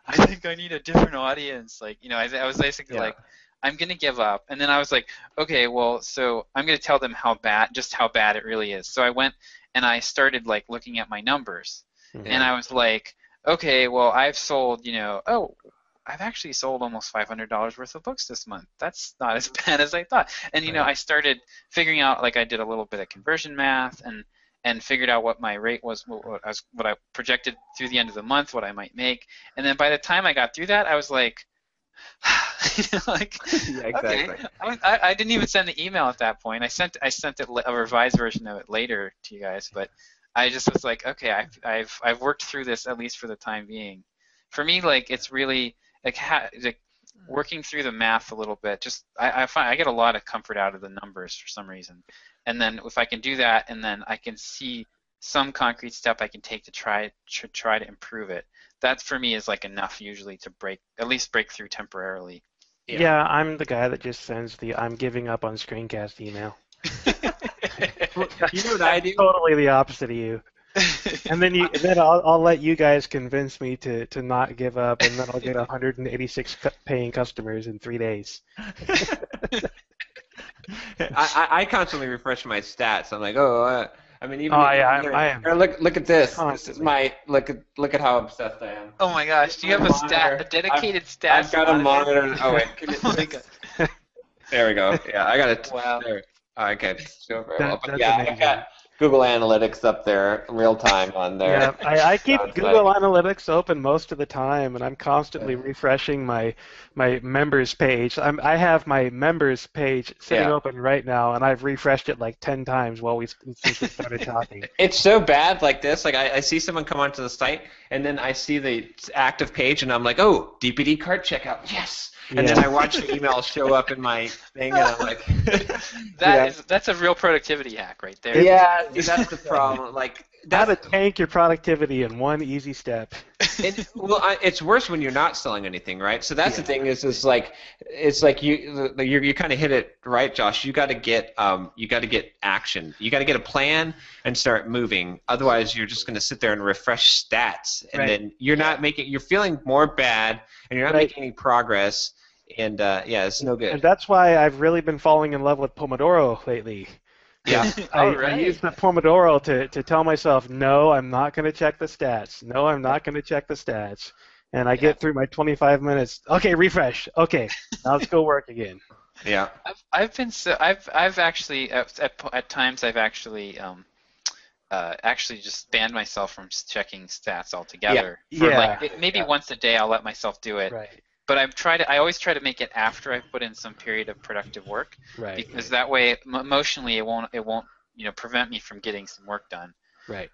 I think I need a different audience. Like, I was basically like, I'm going to give up. And then I was like, okay, well, so I'm going to tell them how bad it really is. So I went and I started like looking at my numbers. Mm-hmm. And I was like, okay, well, I've sold, I've actually sold almost $500 worth of books this month. That's not as bad as I thought. And, I started figuring out, like I did a little bit of conversion math and figured out what my rate was, what I projected through the end of the month, what I might make. And then by the time I got through that, I was like, exactly. Okay. I didn't even send the email at that point. I sent a revised version of it later to you guys, but I just was like, okay, I've worked through this at least for the time being. For me, like it's really like working through the math a little bit. Just I find I get a lot of comfort out of the numbers for some reason, and then if I can do that, and then I can see some concrete step I can take to try to improve it. That for me is like enough usually to at least break through temporarily. Yeah, I'm the guy that just sends the I'm giving up on screencast email. You know what I do? Totally the opposite of you. And then I'll let you guys convince me to not give up, and then I'll get 186 paying customers in 3 days. I constantly refresh my stats. I'm like, I mean, even I am. Look at this. Constantly. This is my look at how obsessed I am. Oh my gosh! Do you have a dedicated stat? I've got a monitor. Oh wait. Oh my God. There we go. Yeah, I got it. Wow. There. I can't show it very well. But That's yeah, amazing. Google Analytics up there, real time on there. Yeah, I keep Google Analytics open most of the time, and I'm constantly refreshing my members page. I have my members page sitting open right now, and I've refreshed it like 10 times since we started talking. It's so bad like this. Like I see someone come onto the site, and then I see the active page, and I'm like, oh, DPD card checkout, yes. And then I watch the email show up in my thing, and I'm like, that's a real productivity hack right there. Yeah, that's the problem. Like, how to tank your productivity in one easy step. It's worse when you're not selling anything, right? So that's the thing is like, it's like you kind of hit it right, Josh. You got to get action. You got to get a plan and start moving. Otherwise, you're just going to sit there and refresh stats, and then you're feeling more bad, and you're not making any progress. And it's no good. And that's why I've really been falling in love with Pomodoro lately. Yeah. I use the Pomodoro to tell myself, no, I'm not going to check the stats. No, I'm not going to check the stats. And I get through my 25 minutes. Okay, refresh. Okay, now let's go work again. Yeah. I've actually at times I've actually actually just banned myself from checking stats altogether. Maybe once a day I'll let myself do it. Right. But I always try to make it after I've put in some period of productive work, because that way emotionally it won't prevent me from getting some work done. Right.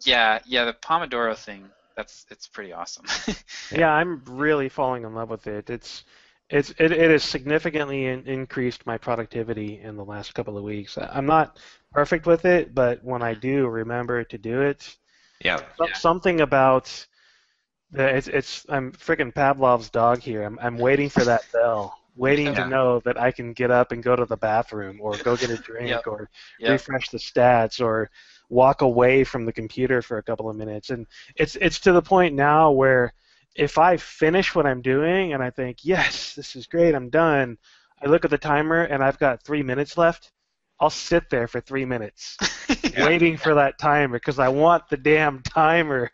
The Pomodoro thing, it's pretty awesome. Yeah, I'm really falling in love with it. It has significantly increased my productivity in the last couple of weeks. I'm not perfect with it, but when I do remember to do it, something about I'm freaking Pavlov's dog here. I'm waiting for that bell, waiting to know that I can get up and go to the bathroom or go get a drink or refresh the stats or walk away from the computer for a couple of minutes. And it's to the point now where if I finish what I'm doing and I think, yes, this is great, I'm done, I look at the timer and I've got 3 minutes left, I'll sit there for 3 minutes waiting for that timer because I want the damn timer.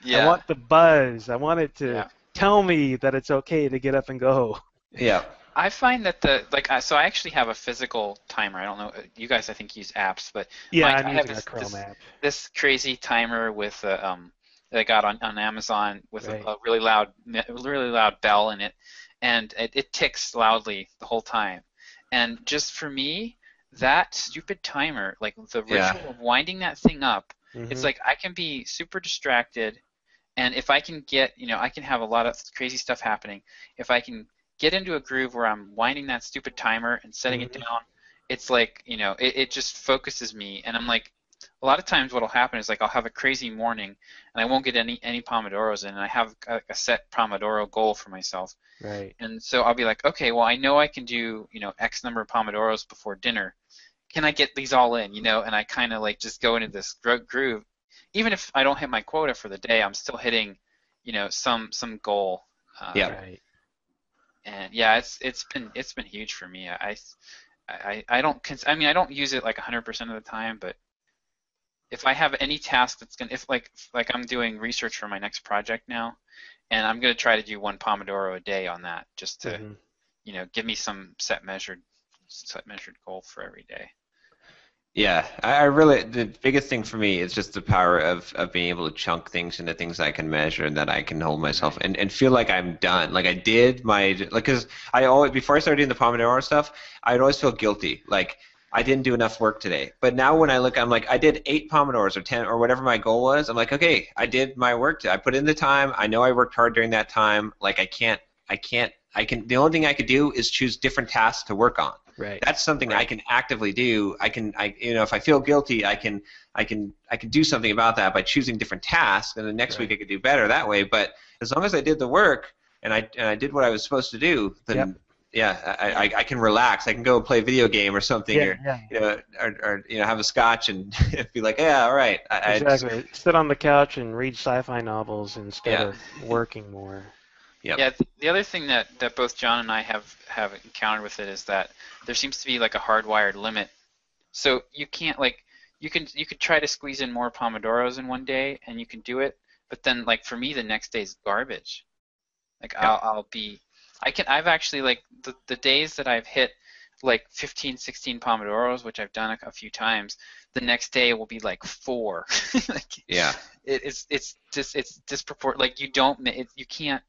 I want the buzz. I want it to tell me that it's okay to get up and go. Yeah. I find that so I actually have a physical timer. I don't know. You guys, I think, use apps, but I'm using a Chrome app. This crazy timer with that I got on Amazon with a really loud bell in it, and it ticks loudly the whole time. And just for me, that stupid timer, like the ritual of winding that thing up, it's like I can be super distracted. And if I can get, I can have a lot of crazy stuff happening. If I can get into a groove where I'm winding that stupid timer and setting it down, it's like, it just focuses me. And I'm like, a lot of times what'll happen is like I'll have a crazy morning and I won't get any Pomodoros in, and I have a set Pomodoro goal for myself. Right. And so I'll be like, okay, well, I know I can do, X number of Pomodoros before dinner. Can I get these all in, And I kind of like just go into this groove. Even if I don't hit my quota for the day, I'm still hitting, some goal. Right. And it's been huge for me. I don't use it like 100% of the time, but if I have any task that's if I'm doing research for my next project now, and I'm gonna try to do 1 Pomodoro a day on that, just to give me some set measured goal for every day. Yeah, I really, the biggest thing for me is just the power of being able to chunk things into things I can measure and that I can hold myself and feel like I'm done. Like I did because I always, before I started doing the Pomodoro stuff, I'd always feel guilty. Like I didn't do enough work today. But now when I look, I'm like, I did 8 Pomodoros or 10 or whatever my goal was. I'm like, okay, I did my work. I put in the time. I know I worked hard during that time. Like the only thing I could do is choose different tasks to work on. Right. That's something I can actively do. If I feel guilty, I can do something about that by choosing different tasks, and the next week I could do better that way. But as long as I did the work and I did what I was supposed to do, then I can relax. I can go play a video game or something, or have a scotch and be like, yeah, all right. Exactly. Sit on the couch and read sci-fi novels instead of working more. Yep. Yeah, the other thing that both John and I have encountered with it is that there seems to be like a hardwired limit. So you can't you could try to squeeze in more Pomodoros in one day and you can do it, but then like for me the next day is garbage. Like I've actually like the days that I've hit like 15, 16 Pomodoros, which I've done a few times, the next day will be like 4. Like, Yeah. it's disproportionate. Like you can't,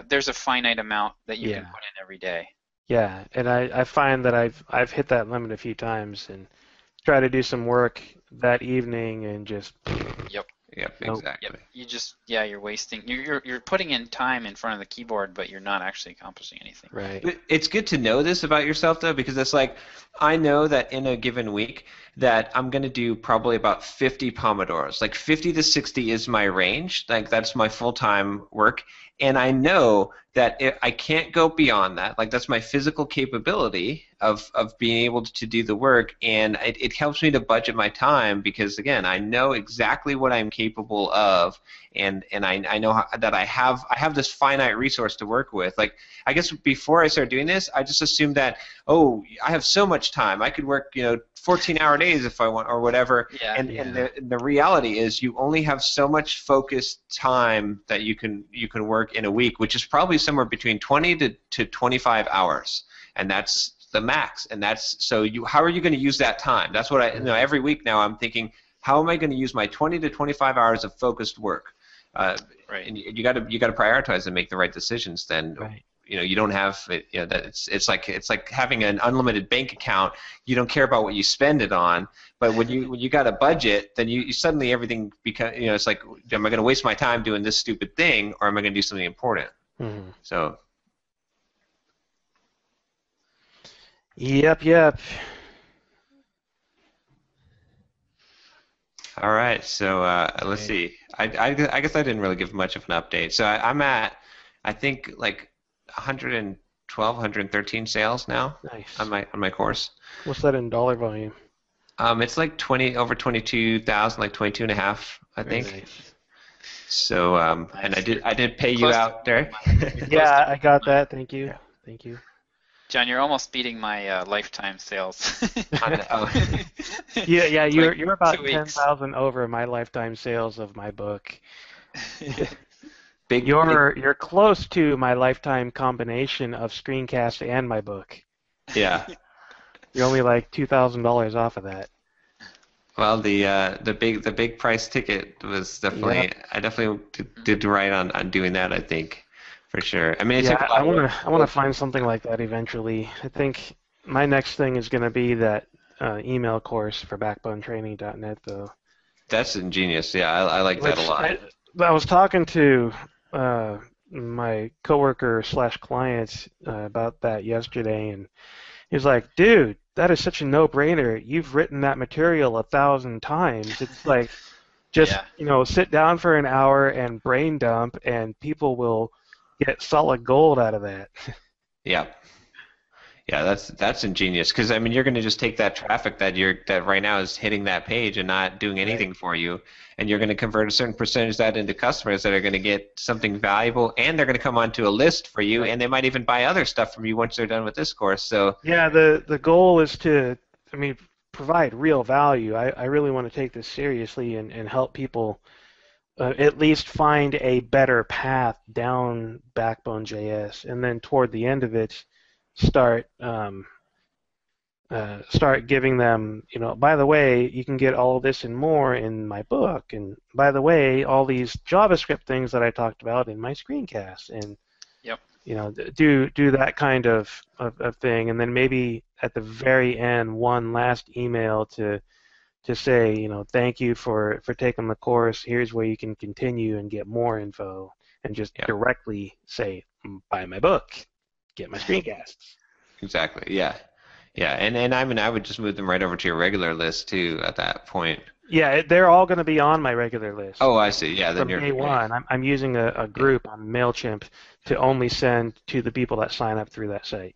there's a finite amount that you can put in every day. Yeah, and I find that I've hit that limit a few times and try to do some work that evening and just. Yep. Yep, Nope. exactly. Yep. You're wasting. You're putting in time in front of the keyboard, but you're not actually accomplishing anything. Right. But it's good to know this about yourself, though, because it's like I know that in a given week that I'm going to do probably about 50 Pomodoros. Like 50 to 60 is my range. Like that's my full-time work. And I know that I can't go beyond that. Like that's my physical capability of being able to do the work, and it helps me to budget my time because again, I know exactly what I'm capable of, and I know that I have this finite resource to work with. Like I guess before I started doing this, I just assumed that I have so much time. I could work 14-hour days if I want or whatever. Yeah. And the reality is you only have so much focused time that you can work in a week, which is probably somewhere between 20 to 25 hours, and that's the max. And that's how are you going to use that time? That's what every week now I'm thinking, how am I going to use my 20 to 25 hours of focused work? Right. And you got to prioritize and make the right decisions. Then Right. you don't have that it's like having an unlimited bank account. You don't care about what you spend it on, but when you got a budget, then you suddenly everything becomes it's like, am I going to waste my time doing this stupid thing, or am I going to do something important? Mm-hmm. So. Yep. All right, so let's see. I guess I didn't really give much of an update. So I'm at, I think, like 112, 113 sales now. Nice. on my course. What's that in dollar volume? It's like over 22,000, like 22 and a half, I think. Very nice. So and I did pay you out, Derek. Yeah, I got that. Thank you. John, you're almost beating my lifetime sales. Yeah, you're about 2 weeks. 10,000 over my lifetime sales of my book. Big. You're close to my lifetime combination of screencast and my book. Yeah. You're only like $2,000 off of that. Well, the big price ticket was definitely. Yep. I definitely did right on doing that, I think. For sure. I mean, I want to find something like that eventually. I think my next thing is going to be that email course for backbonetraining.net, though. That's ingenious. Yeah, I like that a lot. I was talking to my coworker/client about that yesterday, and he was like, "Dude, that is such a no-brainer. You've written that material 1,000 times. It's like just sit down for an hour and brain dump, and people will get solid gold out of that." Yeah, that's ingenious because I mean you're going to just take that traffic that right now is hitting that page and not doing anything for you, and you're going to convert a certain percentage of that into customers that are going to get something valuable, and they're going to come onto a list for you, and they might even buy other stuff from you once they're done with this course. So yeah, the goal is to provide real value. I really want to take this seriously and help people. At least find a better path down Backbone.js, and then toward the end of it, start giving them, by the way, you can get all of this and more in my book, and by the way, all these JavaScript things that I talked about in my screencast, and do that kind of thing, and then maybe at the very end, one last email to say, thank you for taking the course. Here's where you can continue and get more info, and just directly say, buy my book, get my screencasts. Exactly. Yeah. And I would just move them right over to your regular list too at that point. Yeah, they're all going to be on my regular list. Oh, I see. Yeah, then from day one. I'm using a group on MailChimp to only send to the people that sign up through that site.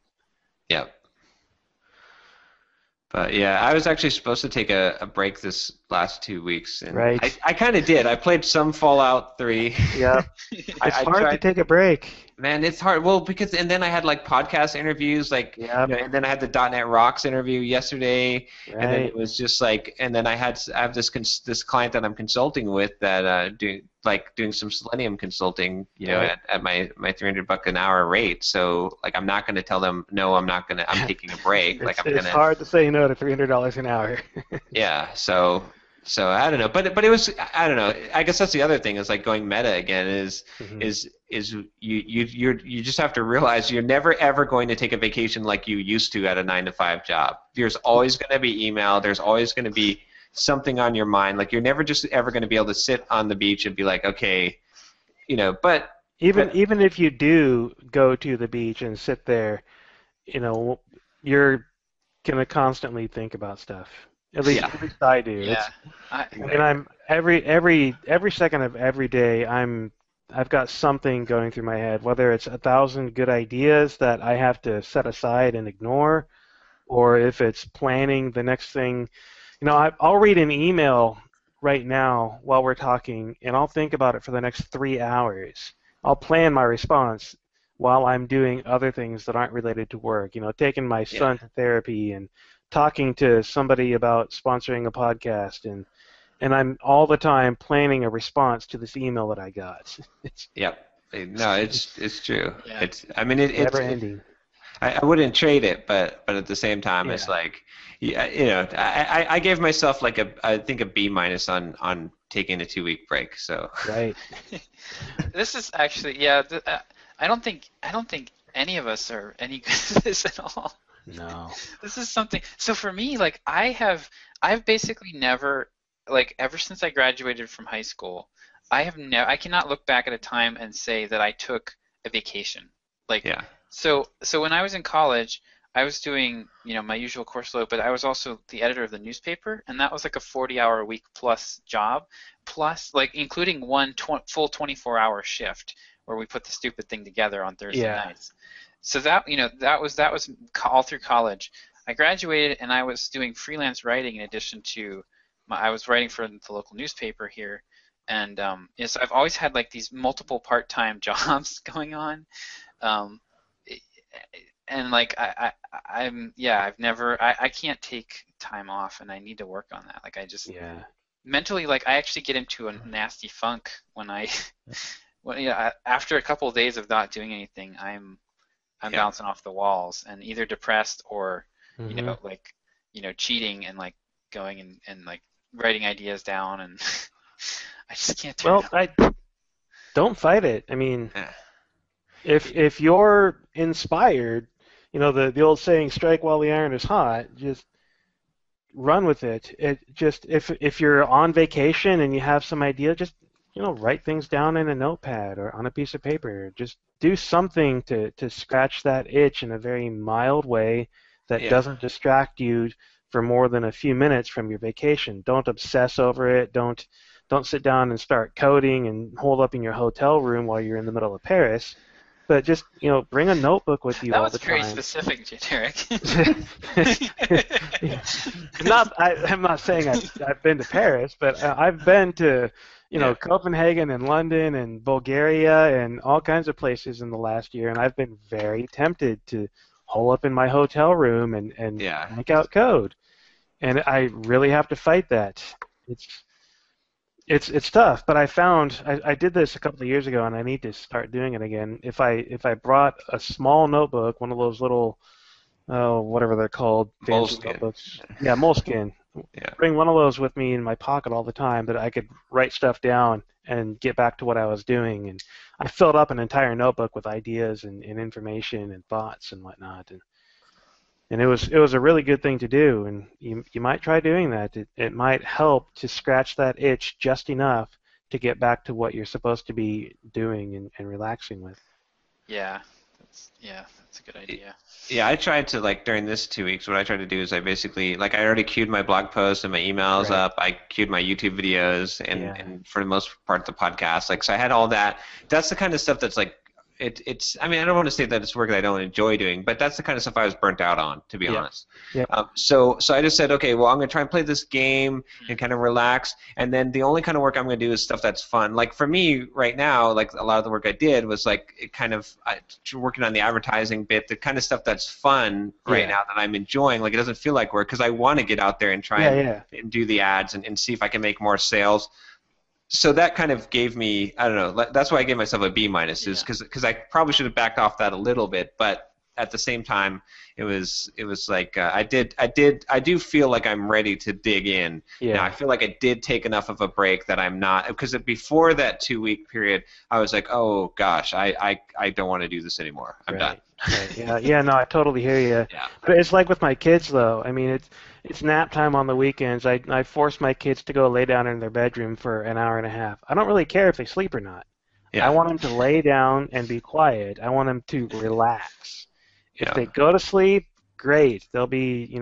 Yep. But yeah, I was actually supposed to take a break this last 2 weeks, and Right. I kind of did. I played some Fallout 3. Yeah. I It's hard to tried. take a break. Man, it's hard. Well, because and then I had like podcast interviews, like Yep. and then I had the .NET Rocks interview yesterday, and then it Right. was just like, and then I have this client that I'm consulting with that doing some Selenium consulting, Right. at my $300 an hour rate. So like I'm not going to tell them no, I'm taking a break. Like It's hard to say no to $300 an hour. yeah. So I don't know, but it was, I don't know. I guess that's the other thing is like going meta again Mhm. is you just have to realize you're never ever going to take a vacation like you used to at a 9 to 5 job. There's always going to be email. There's always going to be something on your mind. Like you're never just ever going to be able to sit on the beach and be like, okay, but Even if you do go to the beach and sit there, you're gonna constantly think about stuff. Yeah. At least I do. Yeah. I mean, I'm every second of every day, I've got something going through my head, whether it's 1,000 good ideas that I have to set aside and ignore, or if it's planning the next thing. I'll read an email right now while we're talking, and I'll think about it for the next 3 hours. I'll plan my response while I'm doing other things that aren't related to work. Taking my son to therapy and talking to somebody about sponsoring a podcast, and I'm all the time planning a response to this email that I got. Yep. No, it's true. Yeah. It's it's Never ending. I wouldn't trade it, but at the same time, it's like, I gave myself like I think a B- on taking a 2 week break. So Right. This is actually, yeah. I don't think any of us are any good at this at all. No. This is something. So for me, like I've basically never, like ever since I graduated from high school, I cannot look back at a time and say that I took a vacation. Like yeah. So when I was in college, I was doing, my usual course load, but I was also the editor of the newspaper, and that was like a 40-hour-a-week plus job, plus like including one full 24-hour shift where we put the stupid thing together on Thursday nights. So that that was all through college. I graduated and I was doing freelance writing in addition to I was writing for the local newspaper here, and so I've always had like these multiple part-time jobs going on. And like I've never I can't take time off, and I need to work on that. Like I just mentally, like I actually get into a nasty funk when after a couple of days of not doing anything, I'm bouncing off the walls and either depressed or cheating and like going and like writing ideas down, and I just can't do it. Well, don't fight it. I mean, if you're inspired, the old saying, strike while the iron is hot, just run with it. If you're on vacation and you have some idea, just write things down in a notepad or on a piece of paper. Just do something to scratch that itch in a very mild way that doesn't distract you for more than a few minutes from your vacation. Don't obsess over it. Don't sit down and start coding and hold up in your hotel room while you're in the middle of Paris. But just, bring a notebook with you all the time. That was very specific, Derick. I'm not saying I've been to Paris, but I've been to, Copenhagen and London and Bulgaria and all kinds of places in the last year, and I've been very tempted to hole up in my hotel room and make out code. And I really have to fight that. It's tough, but I found I did this a couple of years ago, and I need to start doing it again. If I brought a small notebook, one of those little, whatever they're called, Moleskine. Notebooks. Yeah, Moleskine. Yeah. Bring one of those with me in my pocket all the time that I could write stuff down and get back to what I was doing. And I filled up an entire notebook with ideas and information and thoughts and whatnot. And it was a really good thing to do, and you might try doing that. It might help to scratch that itch just enough to get back to what you're supposed to be doing and relaxing with. Yeah, that's a good idea. Yeah, I tried to, like, during this 2 weeks, what I tried to do is I basically, like, I already queued my blog posts and my emails up. I queued my YouTube videos and for the most part the podcast. Like, so I had all that. That's the kind of stuff that's, like, it's. I mean, I don't want to say that it's work that I don't enjoy doing, but that's the kind of stuff I was burnt out on, to be honest. Yeah. So I just said, okay, well, I'm going to try and play this game and kind of relax, and then the only kind of work I'm going to do is stuff that's fun. Like for me right now, like a lot of the work I did was like working on the advertising bit, the kind of stuff that's fun right now that I'm enjoying. Like it doesn't feel like work because I want to get out there and try and do the ads and see if I can make more sales. So that kind of gave me, I don't know, that's why I gave myself a B minus, is because I probably should have backed off that a little bit, but at the same time, it was like I do feel like I'm ready to dig in. Yeah. Now I feel like I did take enough of a break that I'm not, because before that 2-week period, I was like, oh gosh, I don't want to do this anymore. I'm done. Right. Yeah, no, I totally hear you. Yeah. But it's like with my kids, though. I mean, it's nap time on the weekends. I force my kids to go lay down in their bedroom for an hour and a half. I don't really care if they sleep or not. Yeah. I want them to lay down and be quiet. I want them to relax. If they go to sleep, great. They'll be,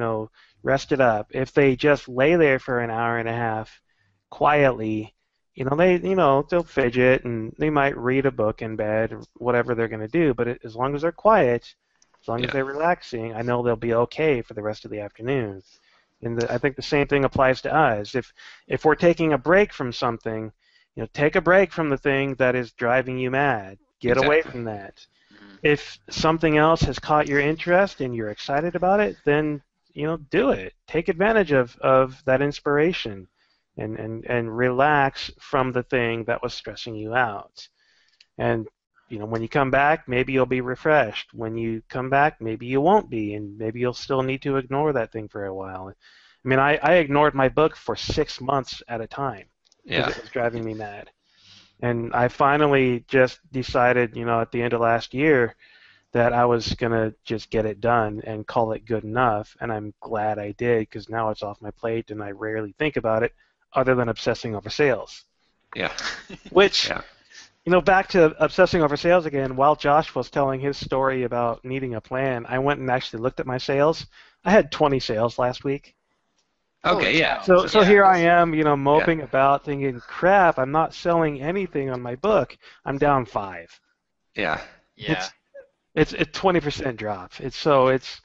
rested up. If they just lay there for an hour and a half quietly, they'll fidget and they might read a book in bed or whatever they're going to do. But as long as they're quiet, as long as they're relaxing, I know they'll be okay for the rest of the afternoon. And I think the same thing applies to us. If we're taking a break from something, take a break from the thing that is driving you mad. Get away from that. If something else has caught your interest and you're excited about it, then do it. Take advantage of that inspiration. And relax from the thing that was stressing you out. And, when you come back, maybe you'll be refreshed. When you come back, maybe you won't be, and maybe you'll still need to ignore that thing for a while. I mean, I ignored my book for 6 months at a time because it was driving me mad. And I finally just decided, at the end of last year, that I was going to just get it done and call it good enough. And I'm glad I did, because now it's off my plate and I rarely think about it, other than obsessing over sales. Yeah. Which, back to obsessing over sales again, while Josh was telling his story about needing a plan, I went and actually looked at my sales. I had 20 sales last week. Okay, yeah. So here I am, moping about thinking, crap, I'm not selling anything on my book. I'm down 5. Yeah. Yeah. It's a 20% drop. It's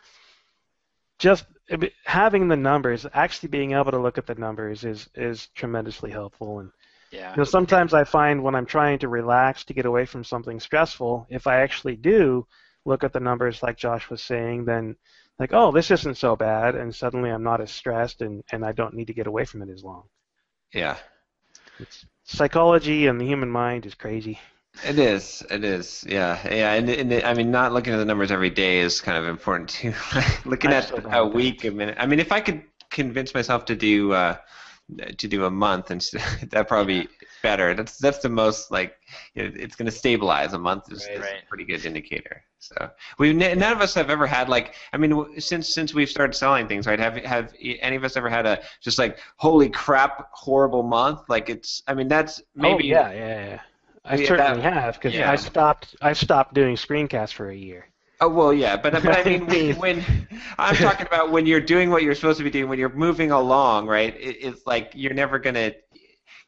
just having the numbers, actually being able to look at the numbers is tremendously helpful. And sometimes I find when I'm trying to relax to get away from something stressful, if I actually do look at the numbers like Josh was saying, then like, oh, this isn't so bad, and suddenly I'm not as stressed and I don't need to get away from it as long. Yeah. Psychology and the human mind is crazy. It is, yeah, and I mean, not looking at the numbers every day is kind of important too. Looking at a week, a minute. I mean, if I could convince myself to do a month, and that'd probably be better. That's the most it's going to stabilize. A month is a pretty good indicator. So none of us have ever had since we've started selling things, right? Have any of us ever had a just holy crap horrible month? That's maybe. Oh, yeah. I certainly have, because I stopped doing screencasts for a year. Oh well, yeah, but I mean, when I'm talking about when you're doing what you're supposed to be doing, when you're moving along, right? It's like you're never gonna,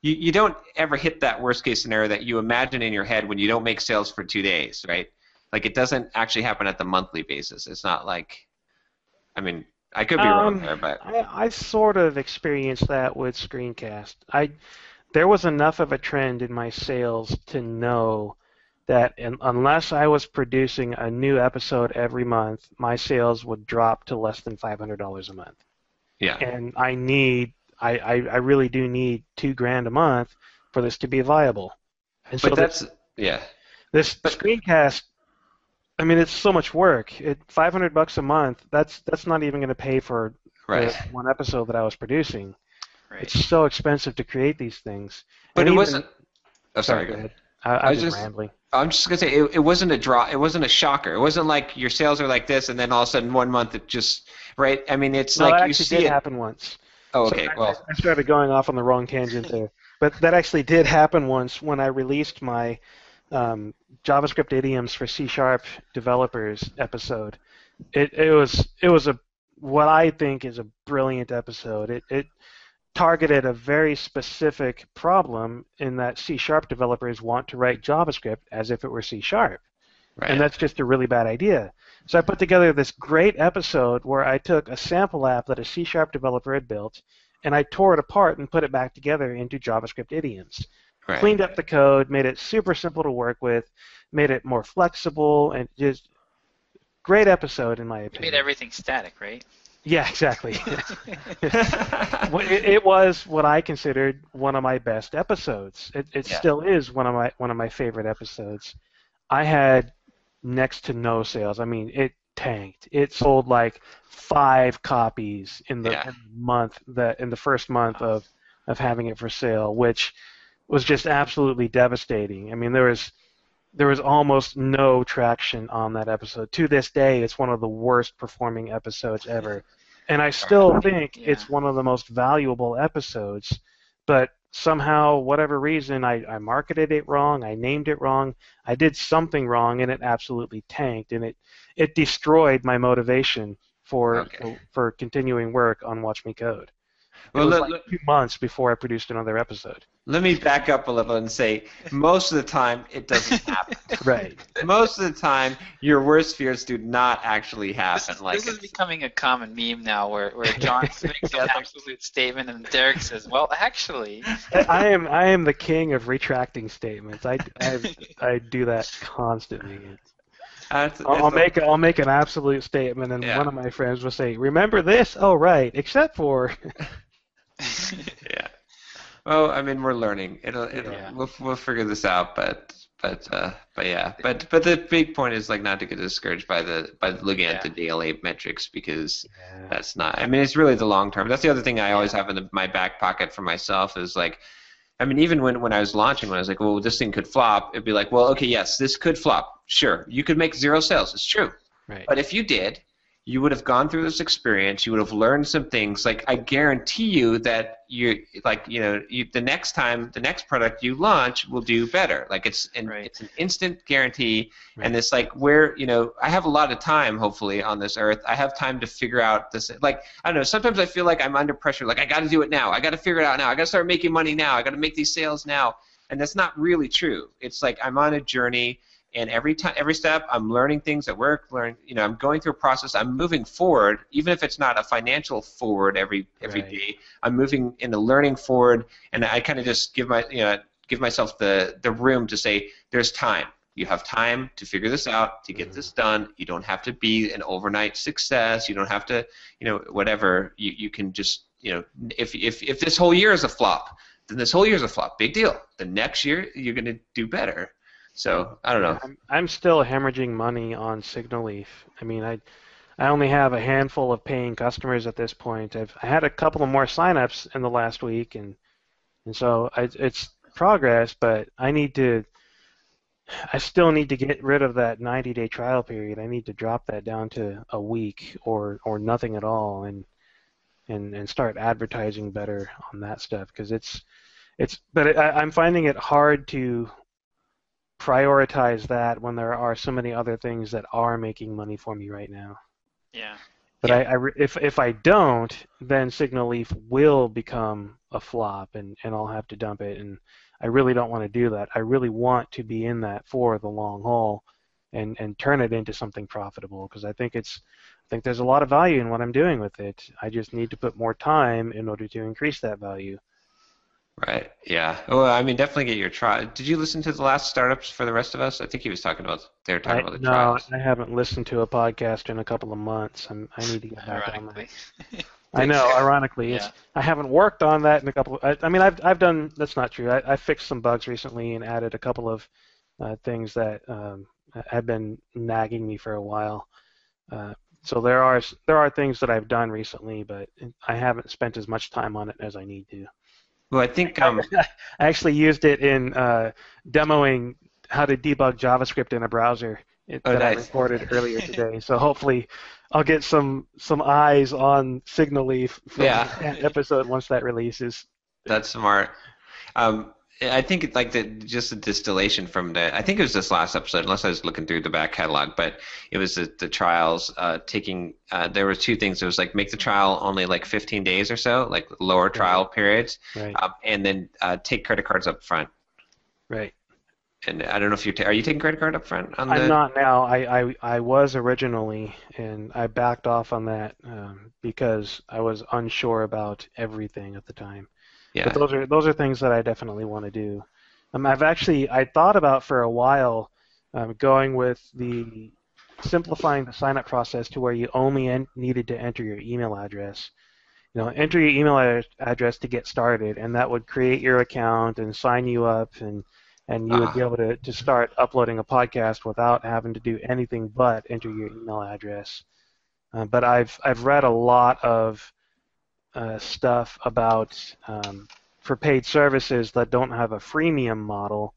you don't ever hit that worst case scenario that you imagine in your head when you don't make sales for 2 days, right? Like it doesn't actually happen at the monthly basis. It's not like, I mean, I could be wrong there, but I sort of experienced that with screencast. There was enough of a trend in my sales to know that unless I was producing a new episode every month, my sales would drop to less than $500 a month. Yeah. And I really do need $2,000 a month for this to be viable. And but so this but screencast, I mean, it's so much work. $500 a month. That's not even going to pay for the one episode that I was producing. Right. It's so expensive to create these things. But it wasn't. Oh, sorry. Go ahead. I was just rambling. I'm just gonna say it wasn't a draw. It wasn't a shocker. It wasn't like your sales are like this, and then all of a sudden 1 month it just right. I mean, it's like you see it. That actually did happen once. Oh, okay. So I started going off on the wrong tangent there, but that actually did happen once when I released my JavaScript idioms for C# developers episode. It was what I think is a brilliant episode. It targeted a very specific problem in that C# developers want to write JavaScript as if it were C#. Right. And that's just a really bad idea. So I put together this great episode where I took a sample app that a C# developer had built, and I tore it apart and put it back together into JavaScript idioms. Right. Cleaned up the code, made it super simple to work with, made it more flexible, and just great episode in my opinion. You made everything static, right? Yeah, exactly. It was what I considered one of my best episodes. It still is one of my favorite episodes. I had next to no sales. I mean, it tanked. It sold like 5 copies in the first month of having it for sale, which was just absolutely devastating. I mean, there was almost no traction on that episode. To this day, it's one of the worst performing episodes ever. And I still think it's one of the most valuable episodes, but somehow, whatever reason, I marketed it wrong, I named it wrong, I did something wrong, and it absolutely tanked, and it destroyed my motivation for continuing work on Watch Me Code. It was like 2 months before I produced another episode. Let me back up a little and say, most of the time, it doesn't happen. Right. Most of the time, your worst fears do not actually happen. This is becoming a common meme now, where John makes an absolute statement and Derick says, "Well, actually." I am the king of retracting statements. I do that constantly. I'll make an absolute statement, and one of my friends will say, "Remember this? Oh, right. Except for." Yeah. Well, I mean, we're learning. We'll figure this out, but yeah. But the big point is like not to get discouraged by looking at the daily metrics, because that's not. I mean, it's really the long term. That's the other thing I always have in my back pocket for myself is like, I mean, even when I was launching, when I was like, well, this thing could flop, it'd be like, well, okay, yes, this could flop. Sure, you could make 0 sales. It's true. Right. But if you did, you would have gone through this experience. You would have learned some things. Like I guarantee you that the next time, the next product you launch will do better. Like it's an instant guarantee. Right. And it's like where I have a lot of time. Hopefully on this earth, I have time to figure out this. Like I don't know. Sometimes I feel like I'm under pressure. Like I got to do it now. I got to figure it out now. I got to start making money now. I got to make these sales now. And that's not really true. It's like I'm on a journey. And every step, I'm learning things at work. I'm going through a process. I'm moving forward, even if it's not a financial forward every day. I'm moving in the learning forward, and I kind of just give myself the room to say, there's time. You have time to figure this out, to get this done. You don't have to be an overnight success. You don't have to, whatever. You can just, if this whole year is a flop, then this whole year is a flop. Big deal. The next year you're going to do better. So I don't know. I'm still hemorrhaging money on SignalLeaf. I mean, I only have a handful of paying customers at this point. I had a couple of more signups in the last week, and so it's progress. But I still need to get rid of that 90-day trial period. I need to drop that down to a week or nothing at all, and start advertising better on that stuff, because I'm finding it hard to prioritize that when there are so many other things that are making money for me right now. Yeah. But if I don't, then SignalLeaf will become a flop, and I'll have to dump it, and I really don't want to do that. I really want to be in that for the long haul and turn it into something profitable, because I think there's a lot of value in what I'm doing with it. I just need to put more time in order to increase that value. Right. Yeah. Well, I mean, definitely get your trial. Did you listen to the last startups for the rest of us? I think he was talking about. They were talking about the trials. No, I haven't listened to a podcast in a couple of months. I need to get back on that. I know. Ironically, I haven't worked on that in a couple. I mean, I've done. That's not true. I fixed some bugs recently and added a couple of things that had been nagging me for a while. So there are things that I've done recently, but I haven't spent as much time on it as I need to. Well, I think I actually used it in demoing how to debug JavaScript in a browser that I recorded earlier today. So hopefully I'll get some eyes on SignalLeaf for that episode once that releases. That's smart. I think it's like just a distillation from I think it was this last episode, unless I was looking through the back catalog, but it was the trials taking, there were 2 things. It was like make the trial only like 15 days or so, like lower trial periods, right. And then take credit cards up front. Right. And I don't know if are you taking credit card up front on I'm not now. I was originally, and I backed off on that because I was unsure about everything at the time. Yeah. But those are things that I definitely want to do. I thought about for a while going with simplifying the sign-up process to where you only needed to enter your email address. Enter your email address to get started, and that would create your account and sign you up, and you would be able to start uploading a podcast without having to do anything but enter your email address. But I've read a lot of stuff about for paid services that don't have a freemium model,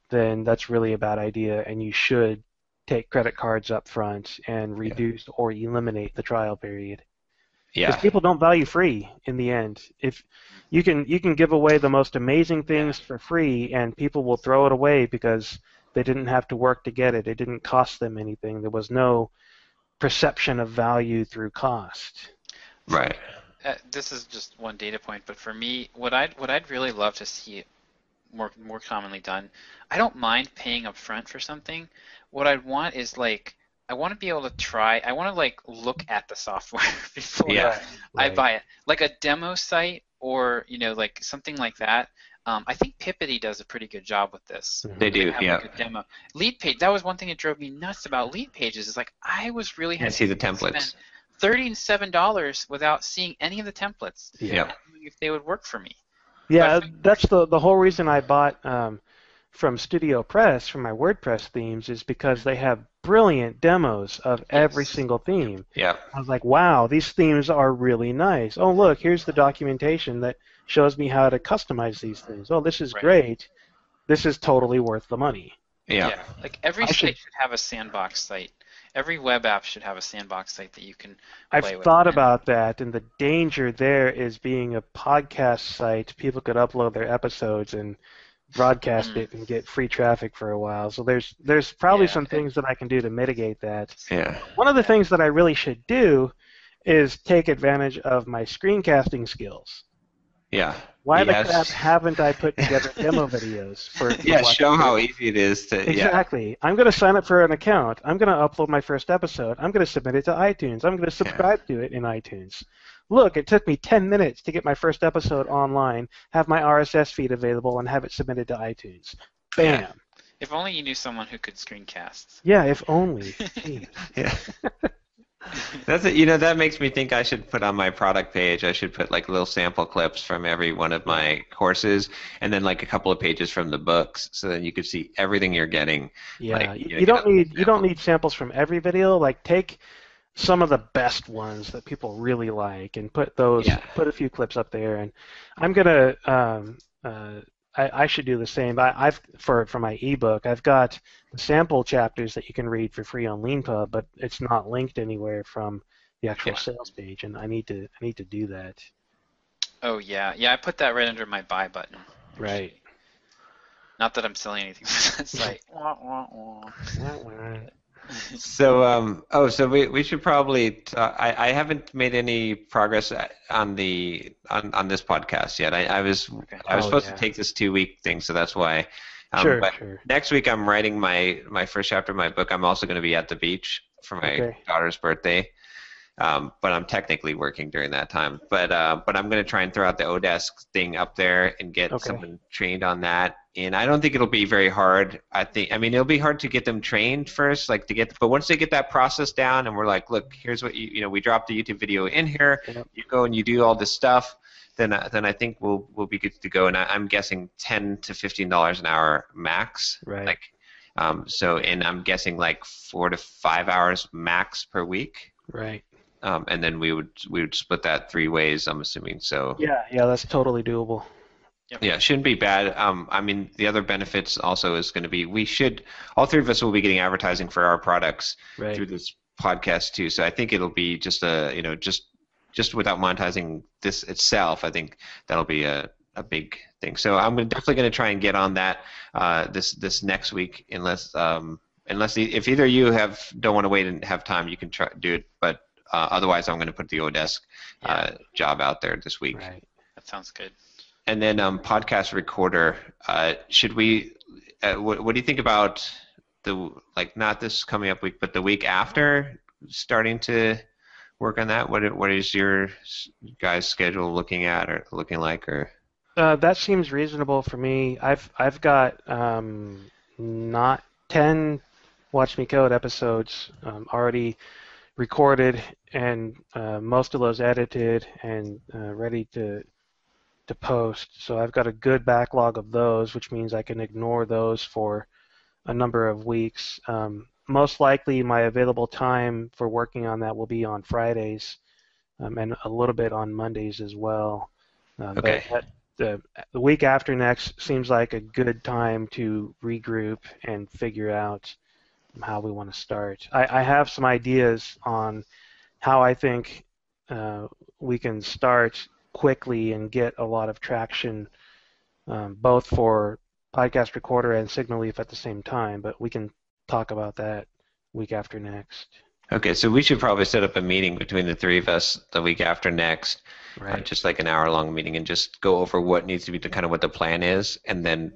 then that's really a bad idea, and you should take credit cards up front and reduce or eliminate the trial period. Yeah. Because people don't value free in the end. If you can give away the most amazing things for free, and people will throw it away because they didn't have to work to get it. It didn't cost them anything. There was no perception of value through cost. Right. This is just one data point, but for me, what I'd really love to see more commonly done, I don't mind paying up front for something. What I'd want is I want to be able to try. I want to look at the software before I buy it, like a demo site or something like that. I think Pippity does a pretty good job with this. They do, yeah. A demo. Lead page. That was one thing that drove me nuts about lead pages. Is I was really see the templates. $37 without seeing any of the templates. Yeah. If they would work for me. Yeah, that's the whole reason I bought from Studio Press for my WordPress themes is because they have brilliant demos of every single theme. Yeah. I was like, wow, these themes are really nice. Oh, look, here's the documentation that shows me how to customize these things. Oh, this is great. This is totally worth the money. Yeah. Every site should have a sandbox site. Every web app should have a sandbox site that you can play with. I've thought about that, and the danger there is being a podcast site. People could upload their episodes and broadcast it and get free traffic for a while. So there's probably some things that I can do to mitigate that. Yeah. One of the things that I really should do is take advantage of my screencasting skills. Yeah. Why the crap haven't I put together demo videos for show how easy it is to Exactly. I'm going to sign up for an account. I'm going to upload my first episode. I'm going to submit it to iTunes. I'm going to subscribe to it in iTunes. Look, it took me 10 minutes to get my first episode online, have my RSS feed available, and have it submitted to iTunes. Bam. Yeah. If only you knew someone who could screencast. Yeah, if only. Yeah. That's it. That makes me think I should put on my product page. I should put little sample clips from every one of my courses, and then a couple of pages from the books, so then you could see everything you're getting. Yeah, you don't need samples from every video. Take some of the best ones that people really like and put a few clips up there. And I'm gonna I should do the same. For my ebook, I've got the sample chapters that you can read for free on LeanPub, but it's not linked anywhere from the actual sales page, and I need to do that. Oh yeah, I put that right under my buy button. Right. Not that I'm selling anything on that site. So we should probably. I haven't made any progress on this podcast yet. I was supposed to take this 2-week thing, so that's why. Sure. Next week I'm writing my first chapter of my book. I'm also going to be at the beach for my daughter's birthday, but I'm technically working during that time. But I'm going to try and throw out the Odesk thing up there and get someone trained on that. And I don't think it'll be very hard. It'll be hard to get them trained first, but once they get that process down, and we're like, look, here's what we drop the YouTube video in here. Yep. You go and you do all this stuff. Then I think we'll be good to go. And I'm guessing $10 to $15 an hour max. Right. And I'm guessing 4 to 5 hours max per week. Right. And then we would split that 3 ways. I'm assuming so. Yeah, that's totally doable. Yep. Yeah, it shouldn't be bad. The other benefits also is going to be all 3 of us will be getting advertising for our products through this podcast too. So I think it'll be just just without monetizing this itself. I think that'll be a big thing. So I'm definitely going to try and get on that this next week, unless if either of you don't want to wait and have time, you can try do it. But otherwise, I'm going to put the Odesk job out there this week. Right. That sounds good. And then podcast recorder, should we what do you think about not this coming up week, but the week after, starting to work on that? What is your guys' schedule looking like? Or That seems reasonable for me. I've got not 10 Watch Me Code episodes already recorded, and most of those edited and ready to post. So I've got a good backlog of those, which means I can ignore those for a number of weeks. Most likely my available time for working on that will be on Fridays and a little bit on Mondays as well. Okay. But the week after next seems like a good time to regroup and figure out how we want to start. I have some ideas on how I think we can start quickly and get a lot of traction, both for Podcast Recorder and Signal Leaf at the same time, but we can talk about that week after next. Okay, so we should probably set up a meeting between the three of us the week after next, Right. just like an hour-long meeting, and just go over what needs to be kind of what the plan is, and then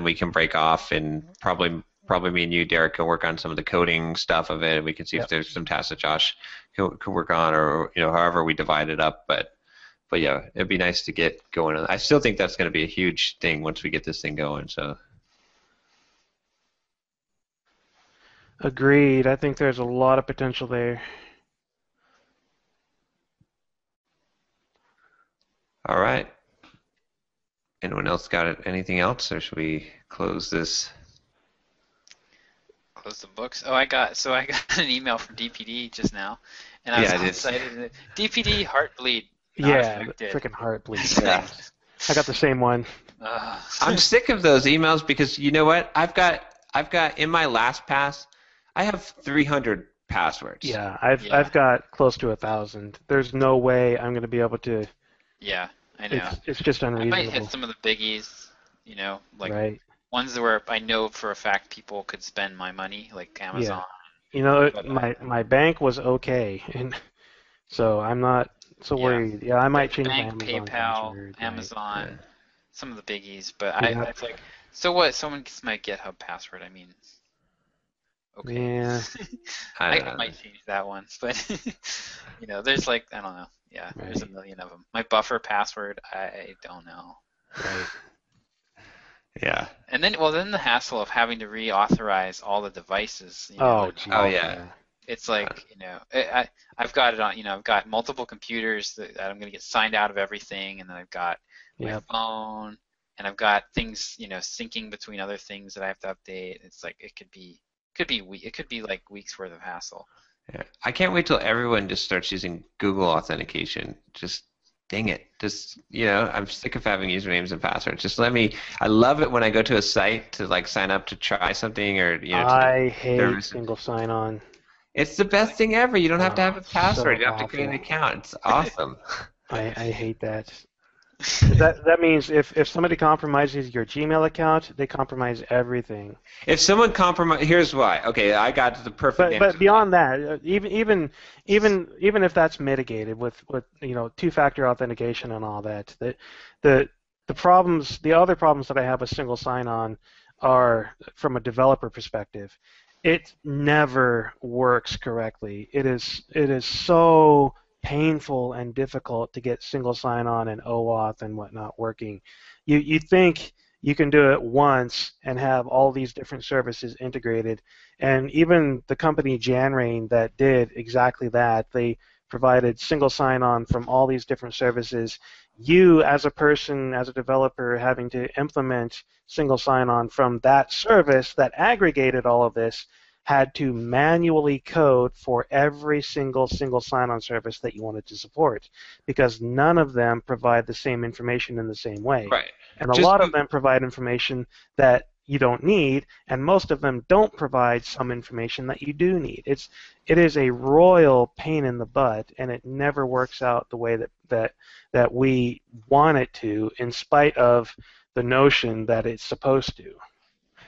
we can break off, and probably me and you, Derick, can work on some of the coding stuff of it. We can see if there's some tasks that Josh can work on, or however we divide it up. But yeah, it'd be nice to get going. I still think that's going to be a huge thing once we get this thing going. So. Agreed. I think there's a lot of potential there. All right. Anyone else got anything else, or should we close this? Close the books. Oh, I got an email from DPD just now, and I was excited. DPD Heartbleed. Yeah, freaking Heartbleed. Yeah. I got the same one. I'm sick of those emails because you know what? I've got in my LastPass, I have 300 passwords. Yeah, I've got close to 1,000. There's no way I'm going to be able to. Yeah, I know. It's just unreasonable. I might hit some of the biggies, like right. Ones where I know for a fact people could spend my money, like Amazon. Yeah. My bank was okay, and so I'm not so worried. Yeah, I might change bank, my Amazon PayPal, password, Amazon, right. some of the biggies. But it's like, so what? Someone gets my GitHub password. I mean, okay. Yeah. I might change that one, but there's like, I don't know. Yeah, right. There's a million of them. My buffer password, I don't know. Right. Yeah. And then the hassle of having to reauthorize all the devices. Oh yeah. It's like, I've got it on, I've got multiple computers that I'm going to get signed out of everything, and then I've got my phone, and I've got things, syncing between other things that I have to update. It's like it could be like weeks worth of hassle. Yeah. I can't wait till everyone just starts using Google authentication. Just dang it. Just, I'm sick of having usernames and passwords. Just I love it when I go to a site to like sign up to try something or, I hate single sign-on. It's the best thing ever. You don't have to have a password. You don't have to create an account. It's awesome. I hate that. That means if somebody compromises your Gmail account, they compromise everything. If someone here's why. Okay, I got the perfect answer. But beyond that, even if that's mitigated with two-factor authentication and all that, the other problems that I have with single sign-on are from a developer perspective. It never works correctly. It is so painful and difficult to get single sign-on and OAuth and whatnot working. You think you can do it once and have all these different services integrated, and even the company Janrain that did exactly that, they provided single sign-on from all these different services. You, as a person, as a developer, having to implement single sign-on from that service that aggregated all of this, had to manually code for every single sign-on service that you wanted to support, because none of them provide the same information in the same way. Right. And a lot of them provide information that you don't need, and most of them don't provide some information that you do need. It is a royal pain in the butt, and it never works out the way that we want it to, in spite of the notion that it's supposed to.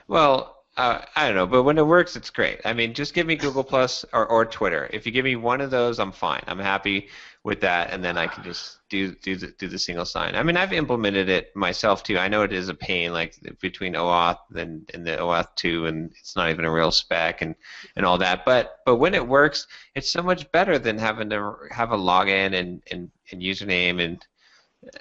Well, I don't know, but when it works, it's great. I mean, just give me Google Plus or Twitter. If you give me one of those, I'm fine. I'm happy with that, and then I can just do the single sign. I mean, I've implemented it myself too. I know it is a pain, like between OAuth and the OAuth 2, and it's not even a real spec and all that. But when it works, it's so much better than having to have a login and username, and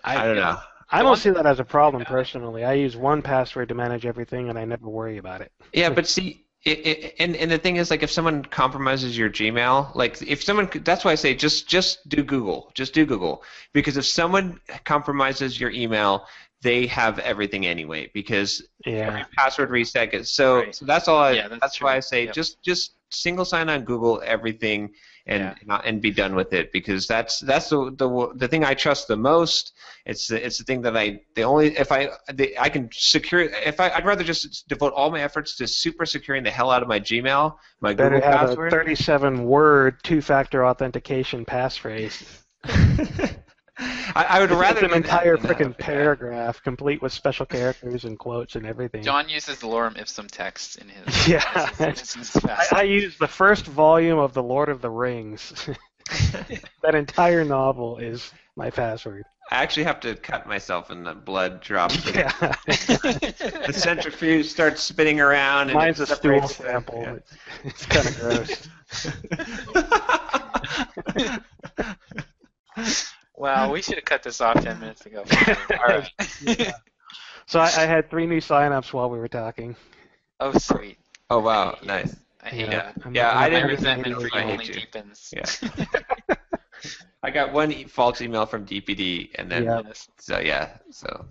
I don't know. I don't see that as a problem personally. I use 1Password to manage everything, and I never worry about it. Yeah, but see. And the thing is, like, if someone compromises your Gmail, like, if someone, that's why I say just do Google. Just do Google. Because if someone compromises your email, they have everything anyway, because every password reset gets, so that's all that's why I say just single sign on Google everything and be done with it, because that's the thing I trust the most. It's the thing that I can secure. I'd rather just devote all my efforts to super securing the hell out of my Gmail, my Google password. Better have a 37-word two-factor authentication passphrase. I would rather an entire freaking paragraph, complete with special characters and quotes and everything. John uses the lorem ipsum text in his. Yeah, I use the first volume of The Lord of the Rings. That entire novel is my password. I actually have to cut myself, and the blood drops. Yeah. The centrifuge starts spinning around. And mine's a stool sample. Yeah. It's kind of gross. Wow, we should have cut this off 10 minutes ago. All right. Yeah. So I had 3 new signups while we were talking. Oh, sweet. Oh, wow, nice. I hate that. I didn't resentment for you only deepens. Yeah. I got one false email from DPD, and then so.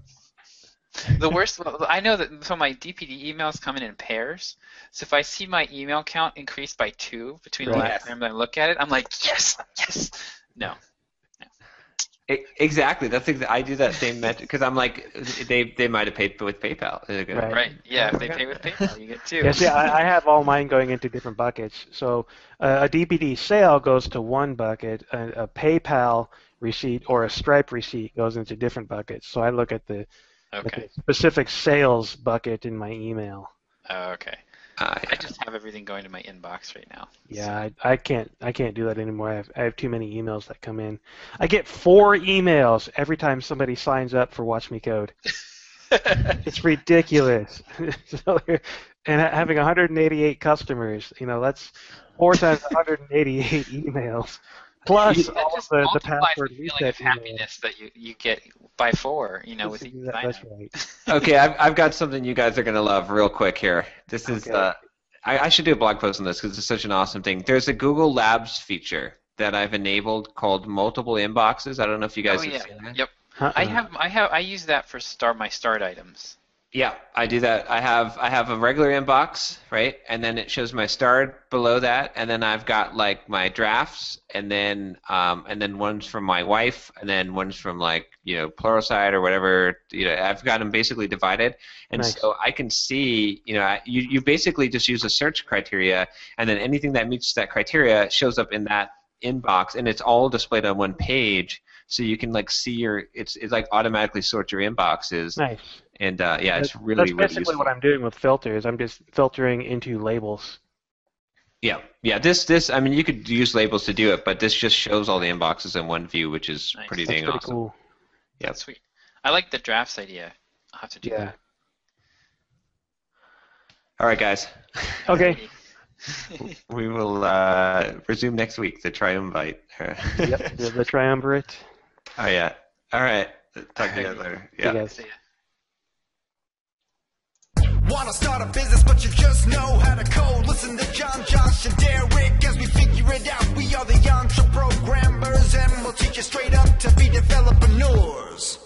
The worst. I know that. So my DPD emails come in pairs. So if I see my email count increase by 2 between the last time that I look at it, I'm like, yes. No. Exactly. That's I do that same method, because I'm like, they might have paid with PayPal. Right. Yeah. If they pay with PayPal, you get 2. Yes. Yeah. I have all mine going into different buckets. So a DPD sale goes to one bucket. A PayPal receipt or a Stripe receipt goes into different buckets. So I look at the specific sales bucket in my email. Oh, okay. I just have everything going to my inbox right now. Yeah, I can't do that anymore. I have too many emails that come in. I get 4 emails every time somebody signs up for Watch Me Code. It's ridiculous. And having 188 customers, that's 4 times 188 emails. Plus all of the password reset happiness that you get by 4, with each sign. That's right. Okay, I've got something you guys are going to love real quick here. This is I should do a blog post on this because it's such an awesome thing. There's a Google Labs feature that I've enabled called multiple inboxes. I don't know if you guys have seen that. Yep. I use that for my start items. Yeah, I do that. I have a regular inbox, right? And then it shows my start below that, and then I've got like my drafts, and then one's from my wife, and then one's from Pluralsight or whatever. I've got them basically divided, and so I can see. You basically just use a search criteria, and then anything that meets that criteria shows up in that inbox, and it's all displayed on one page, so you can see it's automatically sorts your inboxes. Nice. And it's really that's really basically useful. what I'm doing with filters. I'm just filtering into labels. Yeah. This. I mean, you could use labels to do it, but this just shows all the inboxes in one view, which is pretty dang awesome. Cool. Yeah, that's sweet. I like the drafts idea. I'll have to do that. All right, guys. Okay. We will resume next week. The triumvirate. Yep. The triumvirate. Oh yeah. All right. Talk to you guys later. Yeah. Guys. Wanna start a business, but you just know how to code. Listen to John, Josh, and Derick as we figure it out. We are the Entreprogrammers, and we'll teach you straight up to be developers.